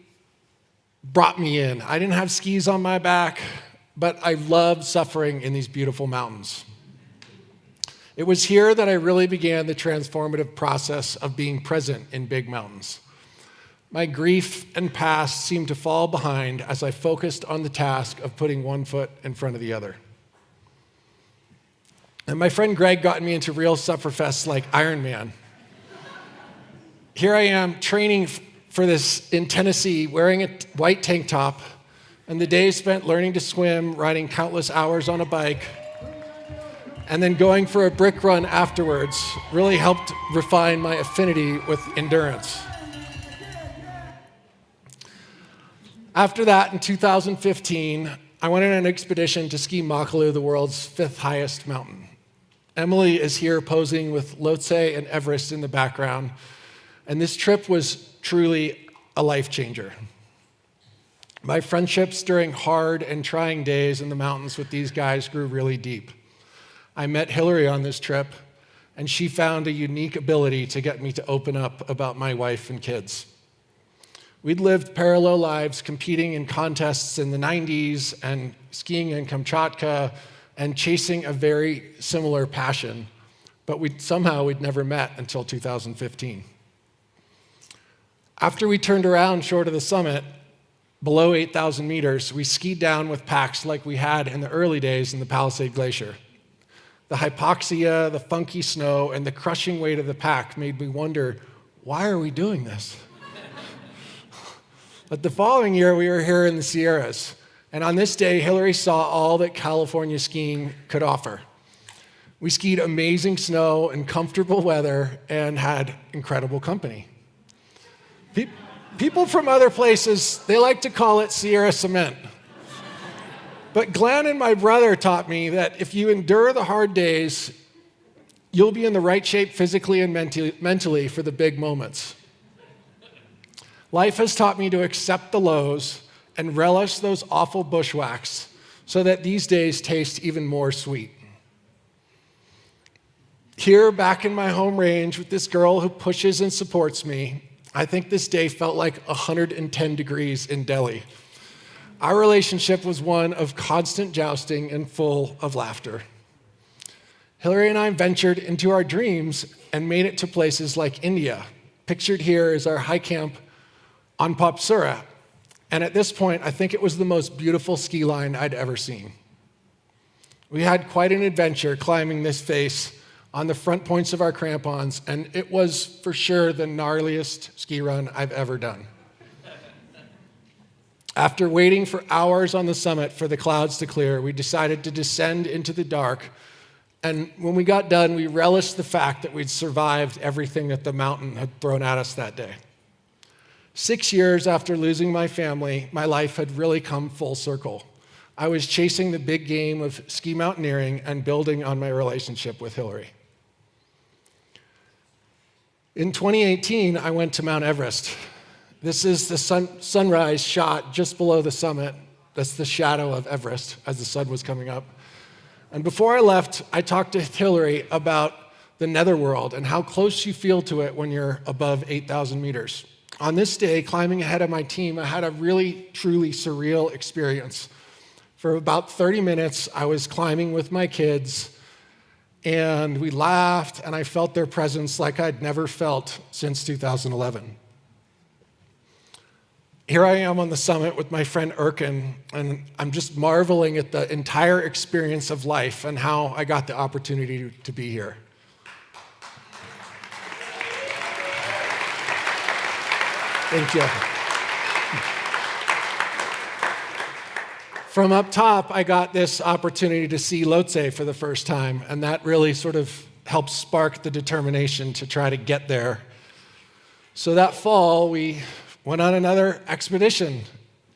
Speaker 5: brought me in. I didn't have skis on my back, but I loved suffering in these beautiful mountains. It was here that I really began the transformative process of being present in big mountains. My grief and past seemed to fall behind as I focused on the task of putting one foot in front of the other. And my friend Greg got me into real sufferfests like Ironman. Here I am training for this in Tennessee, wearing a white tank top, and the days spent learning to swim, riding countless hours on a bike, and then going for a brick run afterwards really helped refine my affinity with endurance. After that, in 2015, I went on an expedition to ski Makalu, the world's 5th highest mountain. Emily is here posing with Lhotse and Everest in the background, and this trip was truly a life changer. My friendships during hard and trying days in the mountains with these guys grew really deep. I met Hillary on this trip, and she found a unique ability to get me to open up about my wife and kids. We'd lived parallel lives competing in contests in the 90s and skiing in Kamchatka and chasing a very similar passion, but we'd never met until 2015. After we turned around short of the summit, below 8,000 meters, we skied down with packs like we had in the early days in the Palisade Glacier. The hypoxia, the funky snow, and the crushing weight of the pack made me wonder, why are we doing this? But the following year, we were here in the Sierras, and on this day, Hillary saw all that California skiing could offer. We skied amazing snow and comfortable weather and had incredible company. People from other places, they like to call it Sierra cement. But Glenn and my brother taught me that if you endure the hard days, you'll be in the right shape physically and mentally for the big moments. Life has taught me to accept the lows and relish those awful bushwhacks so that these days taste even more sweet. Here, back in my home range with this girl who pushes and supports me, I think this day felt like 110 degrees in Delhi. Our relationship was one of constant jousting and full of laughter. Hillary and I ventured into our dreams and made it to places like India. Pictured here is our high camp on Popsura. And at this point, I think it was the most beautiful ski line I'd ever seen. We had quite an adventure climbing this face on the front points of our crampons, and it was for sure the gnarliest ski run I've ever done. After waiting for hours on the summit for the clouds to clear, we decided to descend into the dark. And when we got done, we relished the fact that we'd survived everything that the mountain had thrown at us that day. 6 years after losing my family, my life had really come full circle. I was chasing the big game of ski mountaineering and building on my relationship with Hillary. In 2018, I went to Mount Everest. This is the sunrise shot just below the summit. That's the shadow of Everest as the sun was coming up. And before I left, I talked to Hillary about the netherworld and how close you feel to it when you're above 8,000 meters. On this day, climbing ahead of my team, I had a really, truly surreal experience. For about 30 minutes, I was climbing with my kids, and we laughed, and I felt their presence like I'd never felt since 2011. Here I am on the summit with my friend Erkin, and I'm just marveling at the entire experience of life and how I got the opportunity to be here. Thank you. From up top, I got this opportunity to see Lhotse for the first time, and that really sort of helped spark the determination to try to get there. So that fall, we went on another expedition.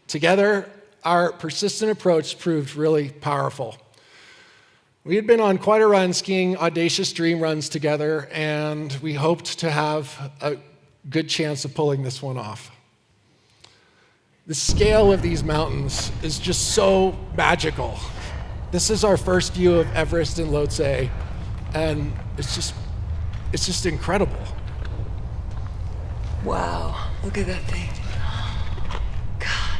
Speaker 5: Together, our persistent approach proved really powerful. We had been on quite a run skiing audacious dream runs together, and we hoped to have a good chance of pulling this one off. The scale of these mountains is just so magical. This is our first view of Everest and Lhotse, and it's just incredible.
Speaker 7: Wow, look at that thing. God.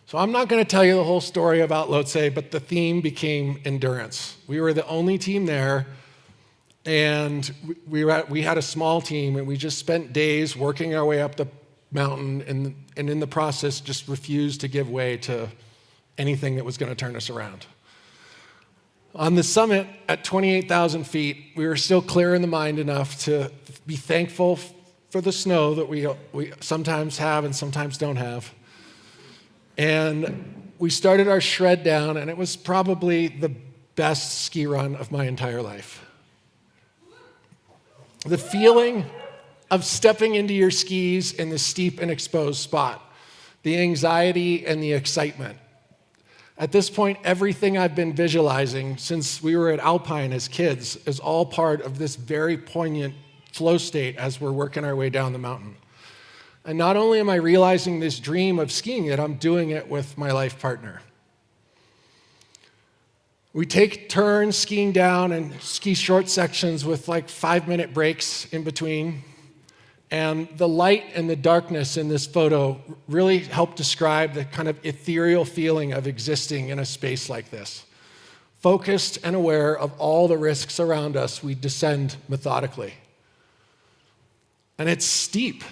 Speaker 5: So I'm not going to tell you the whole story about Lhotse, but the theme became endurance. We were the only team there, and we had a small team, and we just spent days working our way up the mountain, and in the process just refused to give way to anything that was going to turn us around. On the summit at 28,000 feet, we were still clear in the mind enough to be thankful for the snow that we sometimes have and sometimes don't have. And we started our shred down, and it was probably the best ski run of my entire life. The feeling of stepping into your skis in the steep and exposed spot, the anxiety and the excitement. At this point, everything I've been visualizing since we were at Alpine as kids is all part of this very poignant flow state as we're working our way down the mountain. And not only am I realizing this dream of skiing it, I'm doing it with my life partner. We take turns skiing down and ski short sections with like 5-minute breaks in between. And the light and the darkness in this photo really help describe the kind of ethereal feeling of existing in a space like this. Focused and aware of all the risks around us, we descend methodically. And it's steep.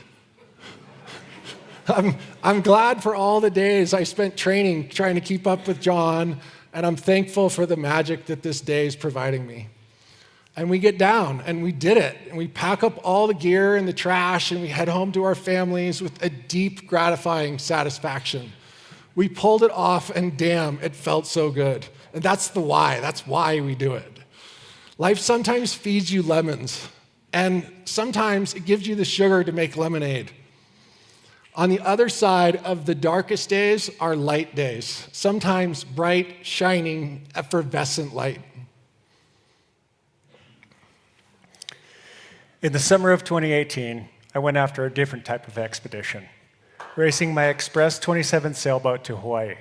Speaker 5: I'm glad for all the days I spent training, trying to keep up with John, and I'm thankful for the magic that this day is providing me. And we get down, and we did it. And we pack up all the gear and the trash, and we head home to our families with a deep, gratifying satisfaction. We pulled it off, and damn, it felt so good. And that's the why. That's why we do it. Life sometimes feeds you lemons, and sometimes it gives you the sugar to make lemonade. On the other side of the darkest days are light days, sometimes bright, shining, effervescent light.
Speaker 6: In the summer of 2018, I went after a different type of expedition, racing my Express 27 sailboat to Hawaii.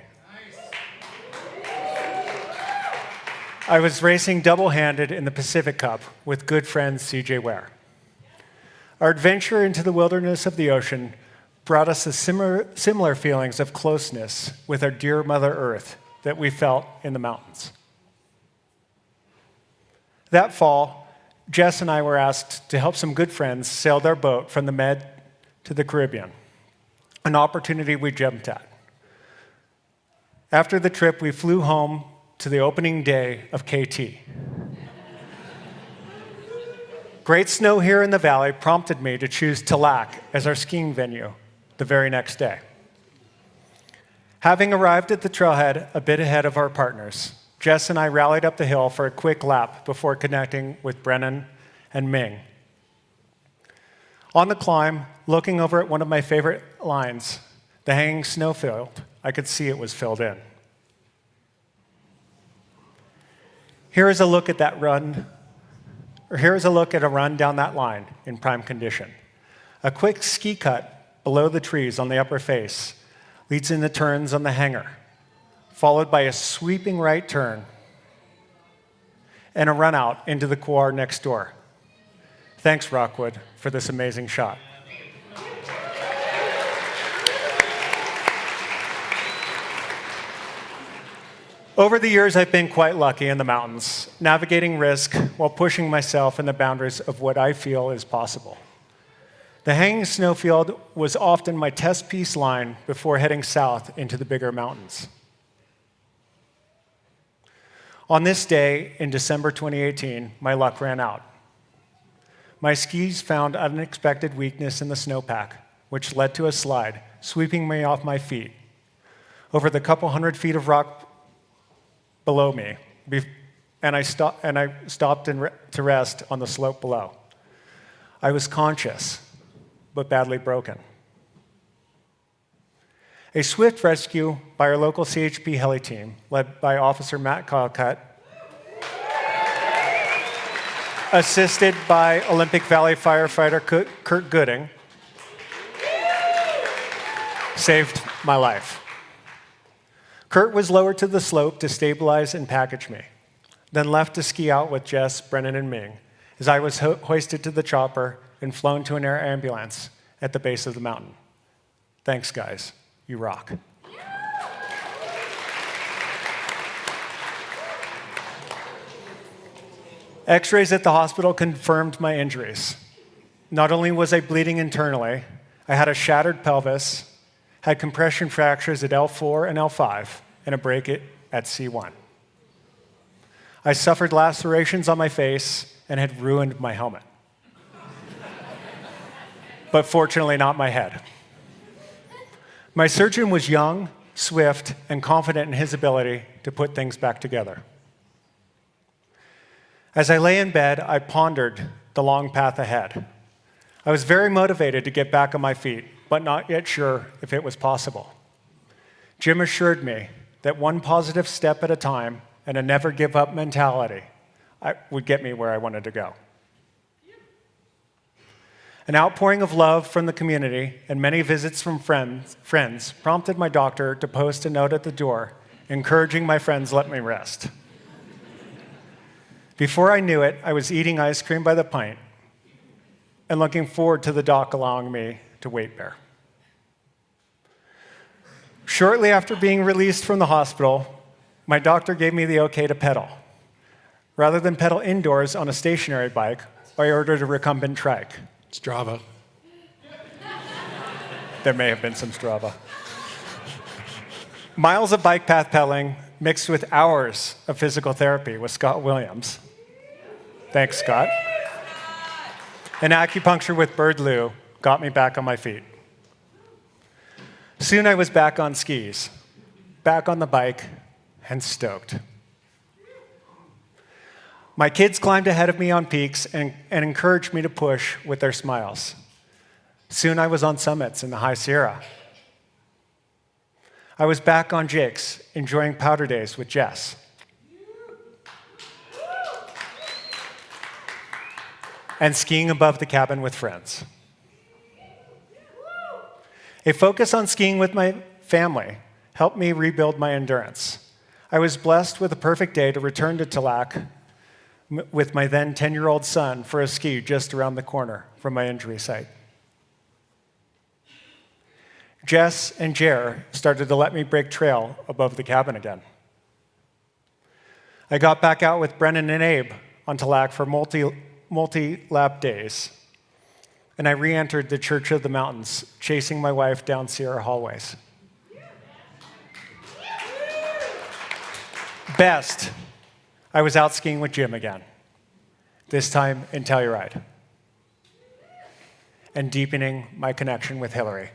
Speaker 6: I was racing double-handed in the Pacific Cup with good friend CJ Ware. Our adventure into the wilderness of the ocean brought us the similar feelings of closeness with our dear Mother Earth that we felt in the mountains. That fall, Jess and I were asked to help some good friends sail their boat from the Med to the Caribbean, an opportunity we jumped at. After the trip, we flew home to the opening day of KT. Great snow here in the valley prompted me to choose Talac as our skiing venue the very next day. Having arrived at the trailhead a bit ahead of our partners, Jess and I rallied up the hill for a quick lap before connecting with Brennan and Ming. On the climb, looking over at one of my favorite lines, the hanging snowfield, I could see it was filled in. Here is a look at a run down that line in prime condition. A quick ski cut below the trees on the upper face leads into turns on the hanger, followed by a sweeping right turn and a run out into the couloir next door. Thanks, Rockwood, for this amazing shot. Over the years, I've been quite lucky in the mountains, navigating risk while pushing myself in the boundaries of what I feel is possible. The hanging snowfield was often my test piece line before heading south into the bigger mountains. On this day in December 2018, my luck ran out. My skis found unexpected weakness in the snowpack, which led to a slide, sweeping me off my feet over the couple hundred feet of rock below me, and I stopped to rest on the slope below. I was conscious, but badly broken. A swift rescue by our local CHP heli team, led by Officer Matt Colcutt, assisted by Olympic Valley firefighter Kurt Gooding, saved my life. Kurt was lowered to the slope to stabilize and package me, then left to ski out with Jess, Brennan, and Ming as I was hoisted to the chopper and flown to an air ambulance at the base of the mountain. Thanks, guys. You rock. X-rays at the hospital confirmed my injuries. Not only was I bleeding internally, I had a shattered pelvis, had compression fractures at L4 and L5, and a break at C1. I suffered lacerations on my face and had ruined my helmet. But fortunately not my head. My surgeon was young, swift, and confident in his ability to put things back together. As I lay in bed, I pondered the long path ahead. I was very motivated to get back on my feet, but not yet sure if it was possible. Jim assured me that one positive step at a time and a never give up mentality would get me where I wanted to go. An outpouring of love from the community and many visits from friends prompted my doctor to post a note at the door encouraging my friends let me rest. Before I knew it, I was eating ice cream by the pint and looking forward to the doc allowing me to weight bear. Shortly after being released from the hospital, my doctor gave me the okay to pedal. Rather than pedal indoors on a stationary bike, I ordered a recumbent trike.
Speaker 5: Strava.
Speaker 6: There may have been some Strava. Miles of bike path pedaling mixed with hours of physical therapy with Scott Williams. Thanks, Scott. And acupuncture with Bird Lou got me back on my feet. Soon I was back on skis, back on the bike, and stoked. My kids climbed ahead of me on peaks and encouraged me to push with their smiles. Soon I was on summits in the High Sierra. I was back on Jake's, enjoying powder days with Jess. And skiing above the cabin with friends. A focus on skiing with my family helped me rebuild my endurance. I was blessed with a perfect day to return to Tallac with my then 10-year-old son for a ski just around the corner from my injury site. Jess and Jer started to let me break trail above the cabin again. I got back out with Brennan and Abe on Tallac for multi-lap days, and I re-entered the Church of the Mountains, chasing my wife down Sierra hallways. Best, I was out skiing with Jim again, this time in Telluride, and deepening my connection with Hillary.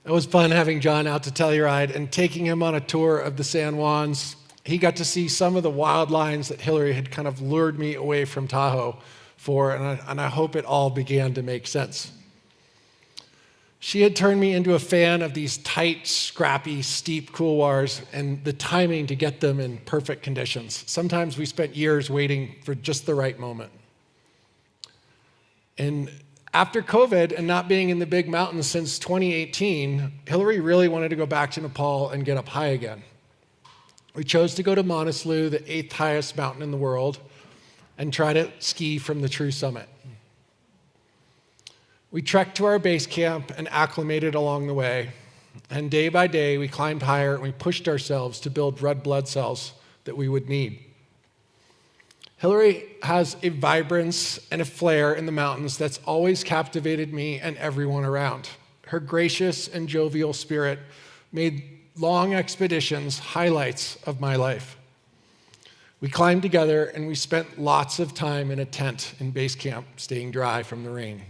Speaker 5: It was fun having John out to Telluride and taking him on a tour of the San Juans. He got to see some of the wild lines that Hillary had kind of lured me away from Tahoe for, and I hope it all began to make sense. She had turned me into a fan of these tight, scrappy, steep couloirs and the timing to get them in perfect conditions. Sometimes we spent years waiting for just the right moment. And after COVID and not being in the big mountains since 2018, Hillary really wanted to go back to Nepal and get up high again. We chose to go to Manaslu, the 8th highest mountain in the world, and try to ski from the true summit. We trekked to our base camp and acclimated along the way, and day by day we climbed higher and we pushed ourselves to build red blood cells that we would need. Hillary has a vibrance and a flair in the mountains that's always captivated me and everyone around. Her gracious and jovial spirit made long expeditions highlights of my life. We climbed together and we spent lots of time in a tent in base camp, staying dry from the rain.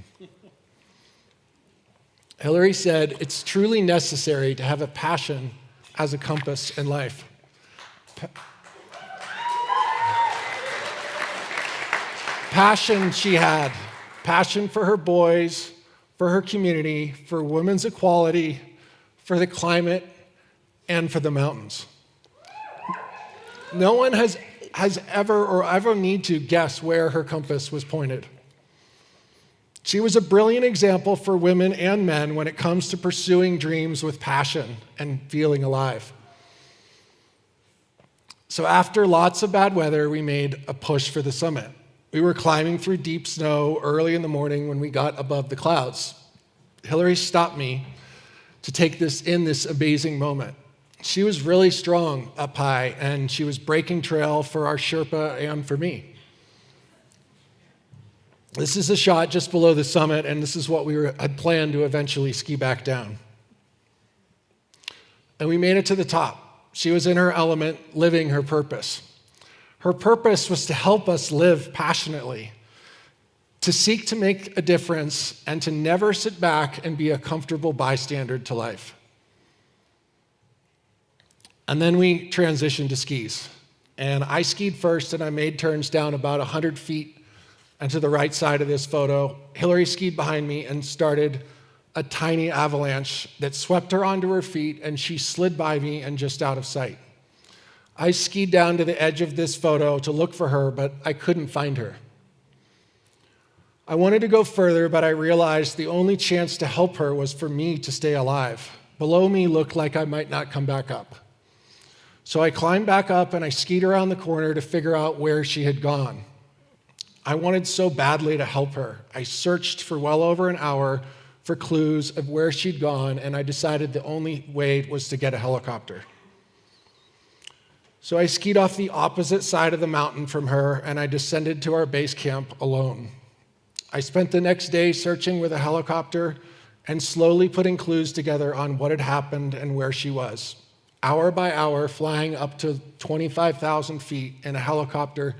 Speaker 5: Hillary said, "It's truly necessary to have a passion as a compass in life." Passion she had. Passion for her boys, for her community, for women's equality, for the climate, and for the mountains. No one has ever need to guess where her compass was pointed. She was a brilliant example for women and men when it comes to pursuing dreams with passion and feeling alive. So after lots of bad weather, we made a push for the summit. We were climbing through deep snow early in the morning when we got above the clouds. Hillary stopped me to take this amazing moment. She was really strong up high, and she was breaking trail for our Sherpa and for me. This is a shot just below the summit, and this is what we had planned to eventually ski back down. And we made it to the top. She was in her element, living her purpose. Her purpose was to help us live passionately, to seek to make a difference, and to never sit back and be a comfortable bystander to life. And then we transitioned to skis. And I skied first, and I made turns down about 100 feet and to the right side of this photo. Hillary skied behind me and started a tiny avalanche that swept her onto her feet, and she slid by me and just out of sight. I skied down to the edge of this photo to look for her, but I couldn't find her. I wanted to go further, but I realized the only chance to help her was for me to stay alive. Below me looked like I might not come back up. So I climbed back up and I skied around the corner to figure out where she had gone. I wanted so badly to help her. I searched for well over an hour for clues of where she'd gone, and I decided the only way was to get a helicopter. So I skied off the opposite side of the mountain from her, and I descended to our base camp alone. I spent the next day searching with a helicopter and slowly putting clues together on what had happened and where she was. Hour by hour, flying up to 25,000 feet in a helicopter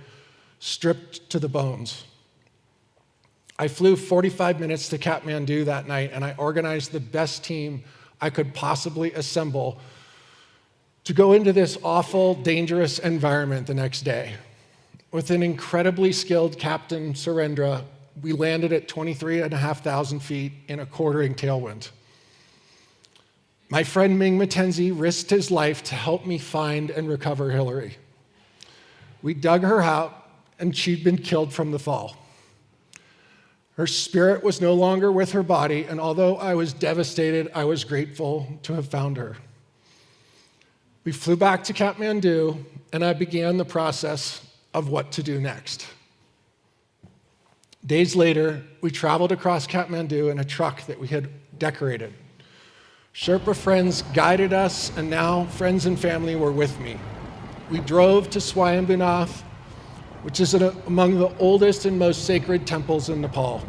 Speaker 5: stripped to the bones. I flew 45 minutes to Kathmandu that night, and I organized the best team I could possibly assemble to go into this awful, dangerous environment the next day. With an incredibly skilled Captain Surendra, we landed at 23,500 feet in a quartering tailwind. My friend Ming Mackenzie risked his life to help me find and recover Hillary. We dug her out, and she'd been killed from the fall. Her spirit was no longer with her body, and although I was devastated, I was grateful to have found her. We flew back to Kathmandu, and I began the process of what to do next. Days later, we traveled across Kathmandu in a truck that we had decorated. Sherpa friends guided us, and now friends and family were with me. We drove to Swayambhunath, which is among the oldest and most sacred temples in Nepal.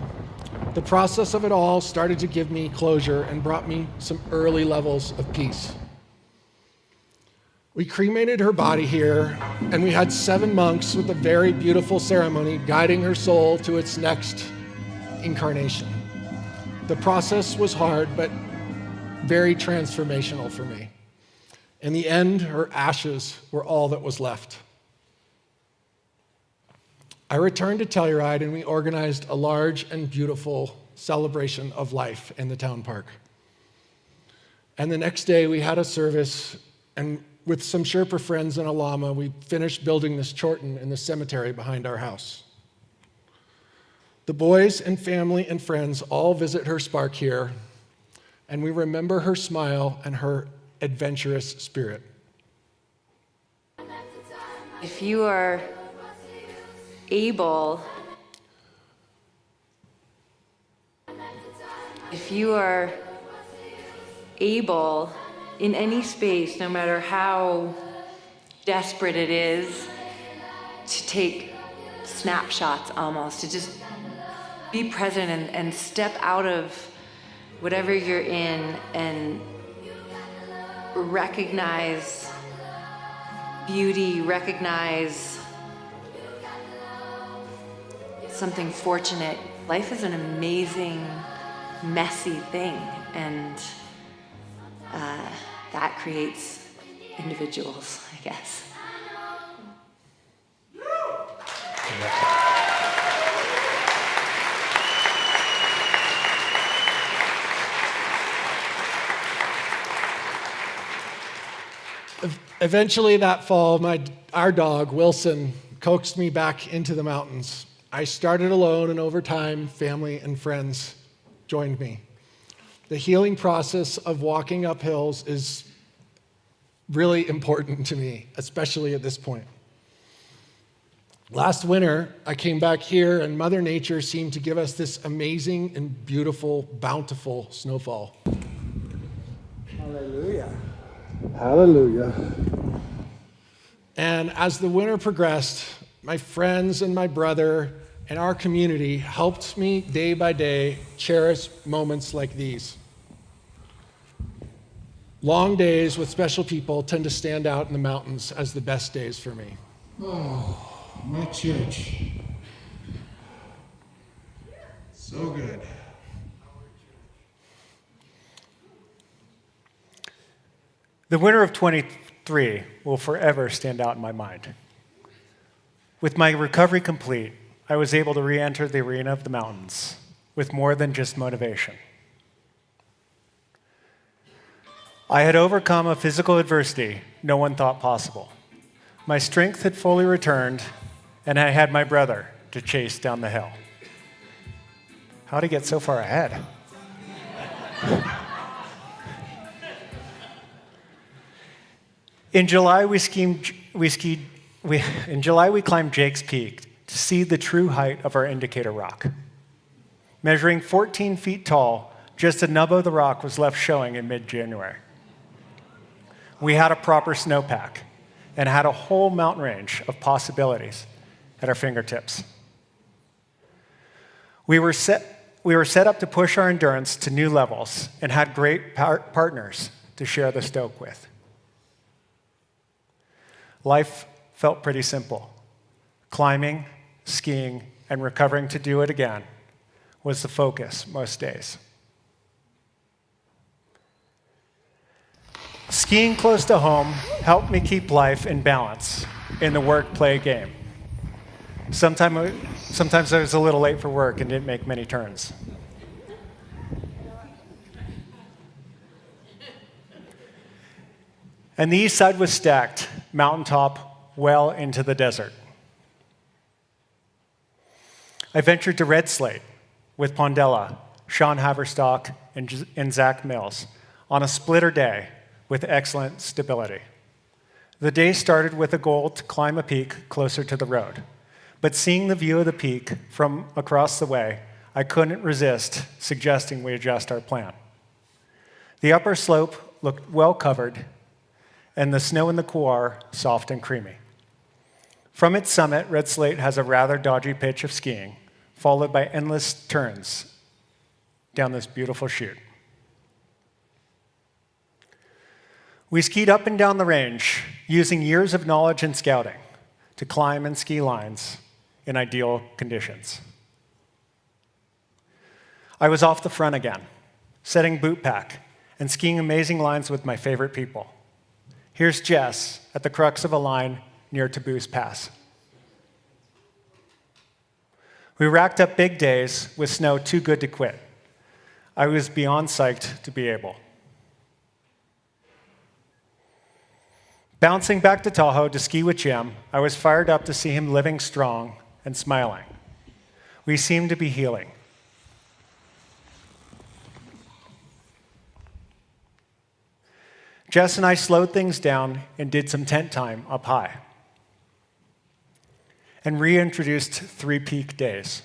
Speaker 5: The process of it all started to give me closure and brought me some early levels of peace. We cremated her body here, and we had 7 monks with a very beautiful ceremony guiding her soul to its next incarnation. The process was hard, but very transformational for me. In the end, her ashes were all that was left. I returned to Telluride, and we organized a large and beautiful celebration of life in the town park. And the next day, we had a service, and with some Sherpa friends and a Lama, we finished building this chorten in the cemetery behind our house. The boys and family and friends all visit her spark here, and we remember her smile and her adventurous spirit.
Speaker 7: If you are able, in any space, no matter how desperate it is, to take snapshots almost, to just be present and step out of whatever you're in and recognize beauty, recognize something fortunate. Life is an amazing, messy thing, and that creates individuals, I guess.
Speaker 5: Eventually that fall, our dog, Wilson, coaxed me back into the mountains. I started alone, and over time, family and friends joined me. The healing process of walking up hills is really important to me, especially at this point. Last winter, I came back here, and Mother Nature seemed to give us this amazing and beautiful, bountiful snowfall.
Speaker 8: Hallelujah. Hallelujah.
Speaker 5: And as the winter progressed, my friends and my brother and our community helped me day by day cherish moments like these. Long days with special people tend to stand out in the mountains as the best days for me.
Speaker 8: Oh, my church. So good.
Speaker 6: The winter of 23 will forever stand out in my mind. With my recovery complete, I was able to re-enter the arena of the mountains with more than just motivation. I had overcome a physical adversity no one thought possible. My strength had fully returned, and I had my brother to chase down the hill. How'd he get so far ahead? In July, we climbed Jake's Peak to see the true height of our indicator rock. Measuring 14 feet tall, just a nub of the rock was left showing in mid-January. We had a proper snowpack and had a whole mountain range of possibilities at our fingertips. We were set up to push our endurance to new levels and had great partners to share the stoke with. Life felt pretty simple. Climbing, skiing, and recovering to do it again was the focus most days. Skiing close to home helped me keep life in balance in the work-play game. Sometimes I was a little late for work and didn't make many turns. And the east side was stacked, mountaintop, well into the desert. I ventured to Red Slate, with Pondella, Sean Haverstock, and Zach Mills on a splitter day with excellent stability. The day started with a goal to climb a peak closer to the road, but seeing the view of the peak from across the way, I couldn't resist suggesting we adjust our plan. The upper slope looked well covered, and the snow in the couloir soft and creamy. From its summit, Red Slate has a rather dodgy pitch of skiing, followed by endless turns down this beautiful chute. We skied up and down the range, using years of knowledge and scouting to climb and ski lines in ideal conditions. I was off the front again, setting boot pack and skiing amazing lines with my favorite people. Here's Jess at the crux of a line near Taboose Pass. We racked up big days with snow too good to quit. I was beyond psyched to be able. Bouncing back to Tahoe to ski with Jim, I was fired up to see him living strong and smiling. We seemed to be healing. Jess and I slowed things down and did some tent time up high, and reintroduced 3 peak days.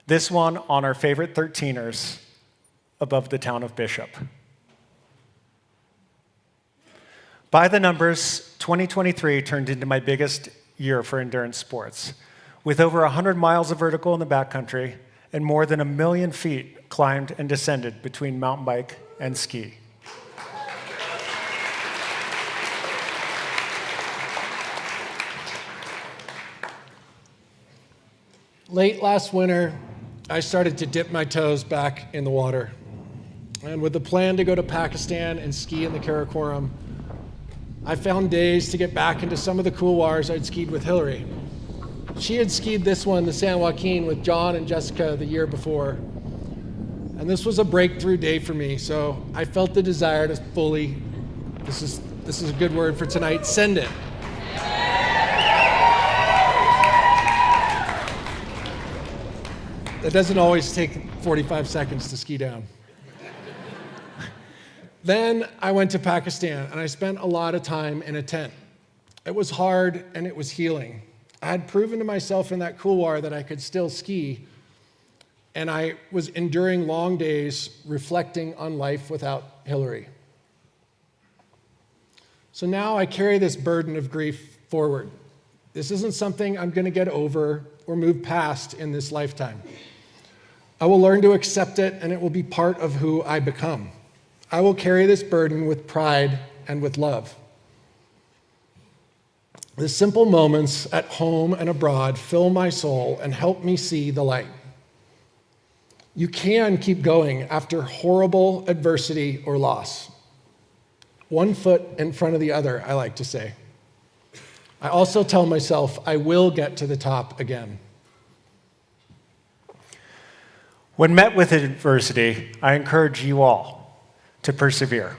Speaker 6: This one on our favorite 13ers above the town of Bishop. By the numbers, 2023 turned into my biggest year for endurance sports, with over 100 miles of vertical in the backcountry and more than 1 million feet climbed and descended between mountain bike and ski.
Speaker 5: Late last winter, I started to dip my toes back in the water. And with the plan to go to Pakistan and ski in the Karakoram, I found days to get back into some of the couloirs I'd skied with Hillary. She had skied this one, the San Joaquin, with John and Jessica the year before. And this was a breakthrough day for me, so I felt the desire to fully, this is a good word for tonight, send it. It doesn't always take 45 seconds to ski down. Then I went to Pakistan, and I spent a lot of time in a tent. It was hard, and it was healing. I had proven to myself in that couloir that I could still ski, and I was enduring long days reflecting on life without Hillary. So now I carry this burden of grief forward. This isn't something I'm going to get over or move past in this lifetime. I will learn to accept it, and it will be part of who I become. I will carry this burden with pride and with love. The simple moments at home and abroad fill my soul and help me see the light. You can keep going after horrible adversity or loss. One foot in front of the other, I like to say. I also tell myself I will get to the top again.
Speaker 6: When met with adversity, I encourage you all to persevere.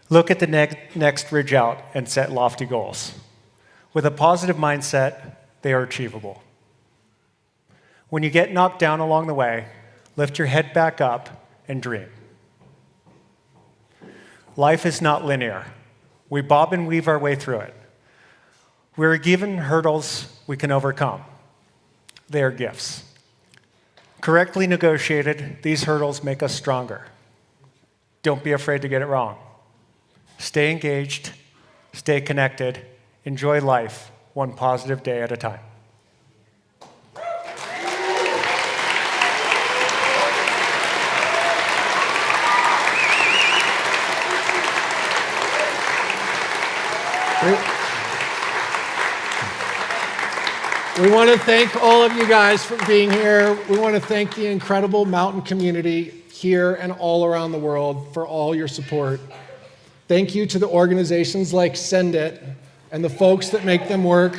Speaker 6: Look at the next ridge out and set lofty goals. With a positive mindset, they are achievable. When you get knocked down along the way, lift your head back up and dream. Life is not linear. We bob and weave our way through it. We are given hurdles we can overcome. They are gifts. Correctly negotiated, these hurdles make us stronger. Don't be afraid to get it wrong. Stay engaged, stay connected, enjoy life one positive day at a time.
Speaker 5: We want to thank all of you guys for being here. We want to thank the incredible mountain community here and all around the world for all your support. Thank you to the organizations like Send It and the folks that make them work.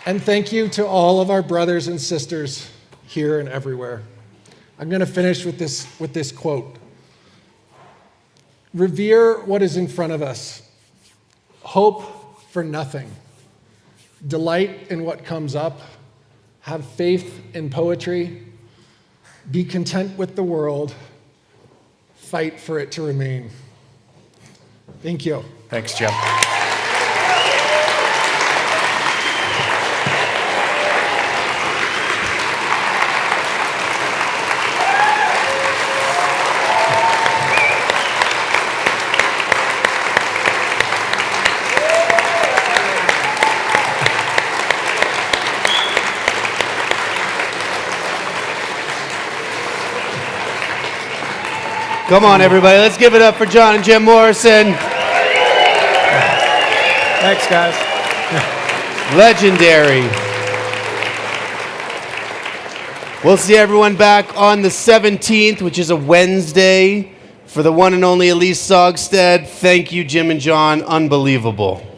Speaker 5: And thank you to all of our brothers and sisters here and everywhere. I'm going to finish with this quote. Revere what is in front of us. Hope for nothing. Delight in what comes up. have faith in poetry, be content with the world, fight for it to remain. Thank you.
Speaker 6: Thanks, Jim.
Speaker 1: Come on, everybody. Let's give it up for John and Jim Morrison.
Speaker 6: Thanks, guys.
Speaker 1: Legendary. We'll see everyone back on the 17th, which is a Wednesday, for the one and only Elise Sogstead. Thank you, Jim and John. Unbelievable.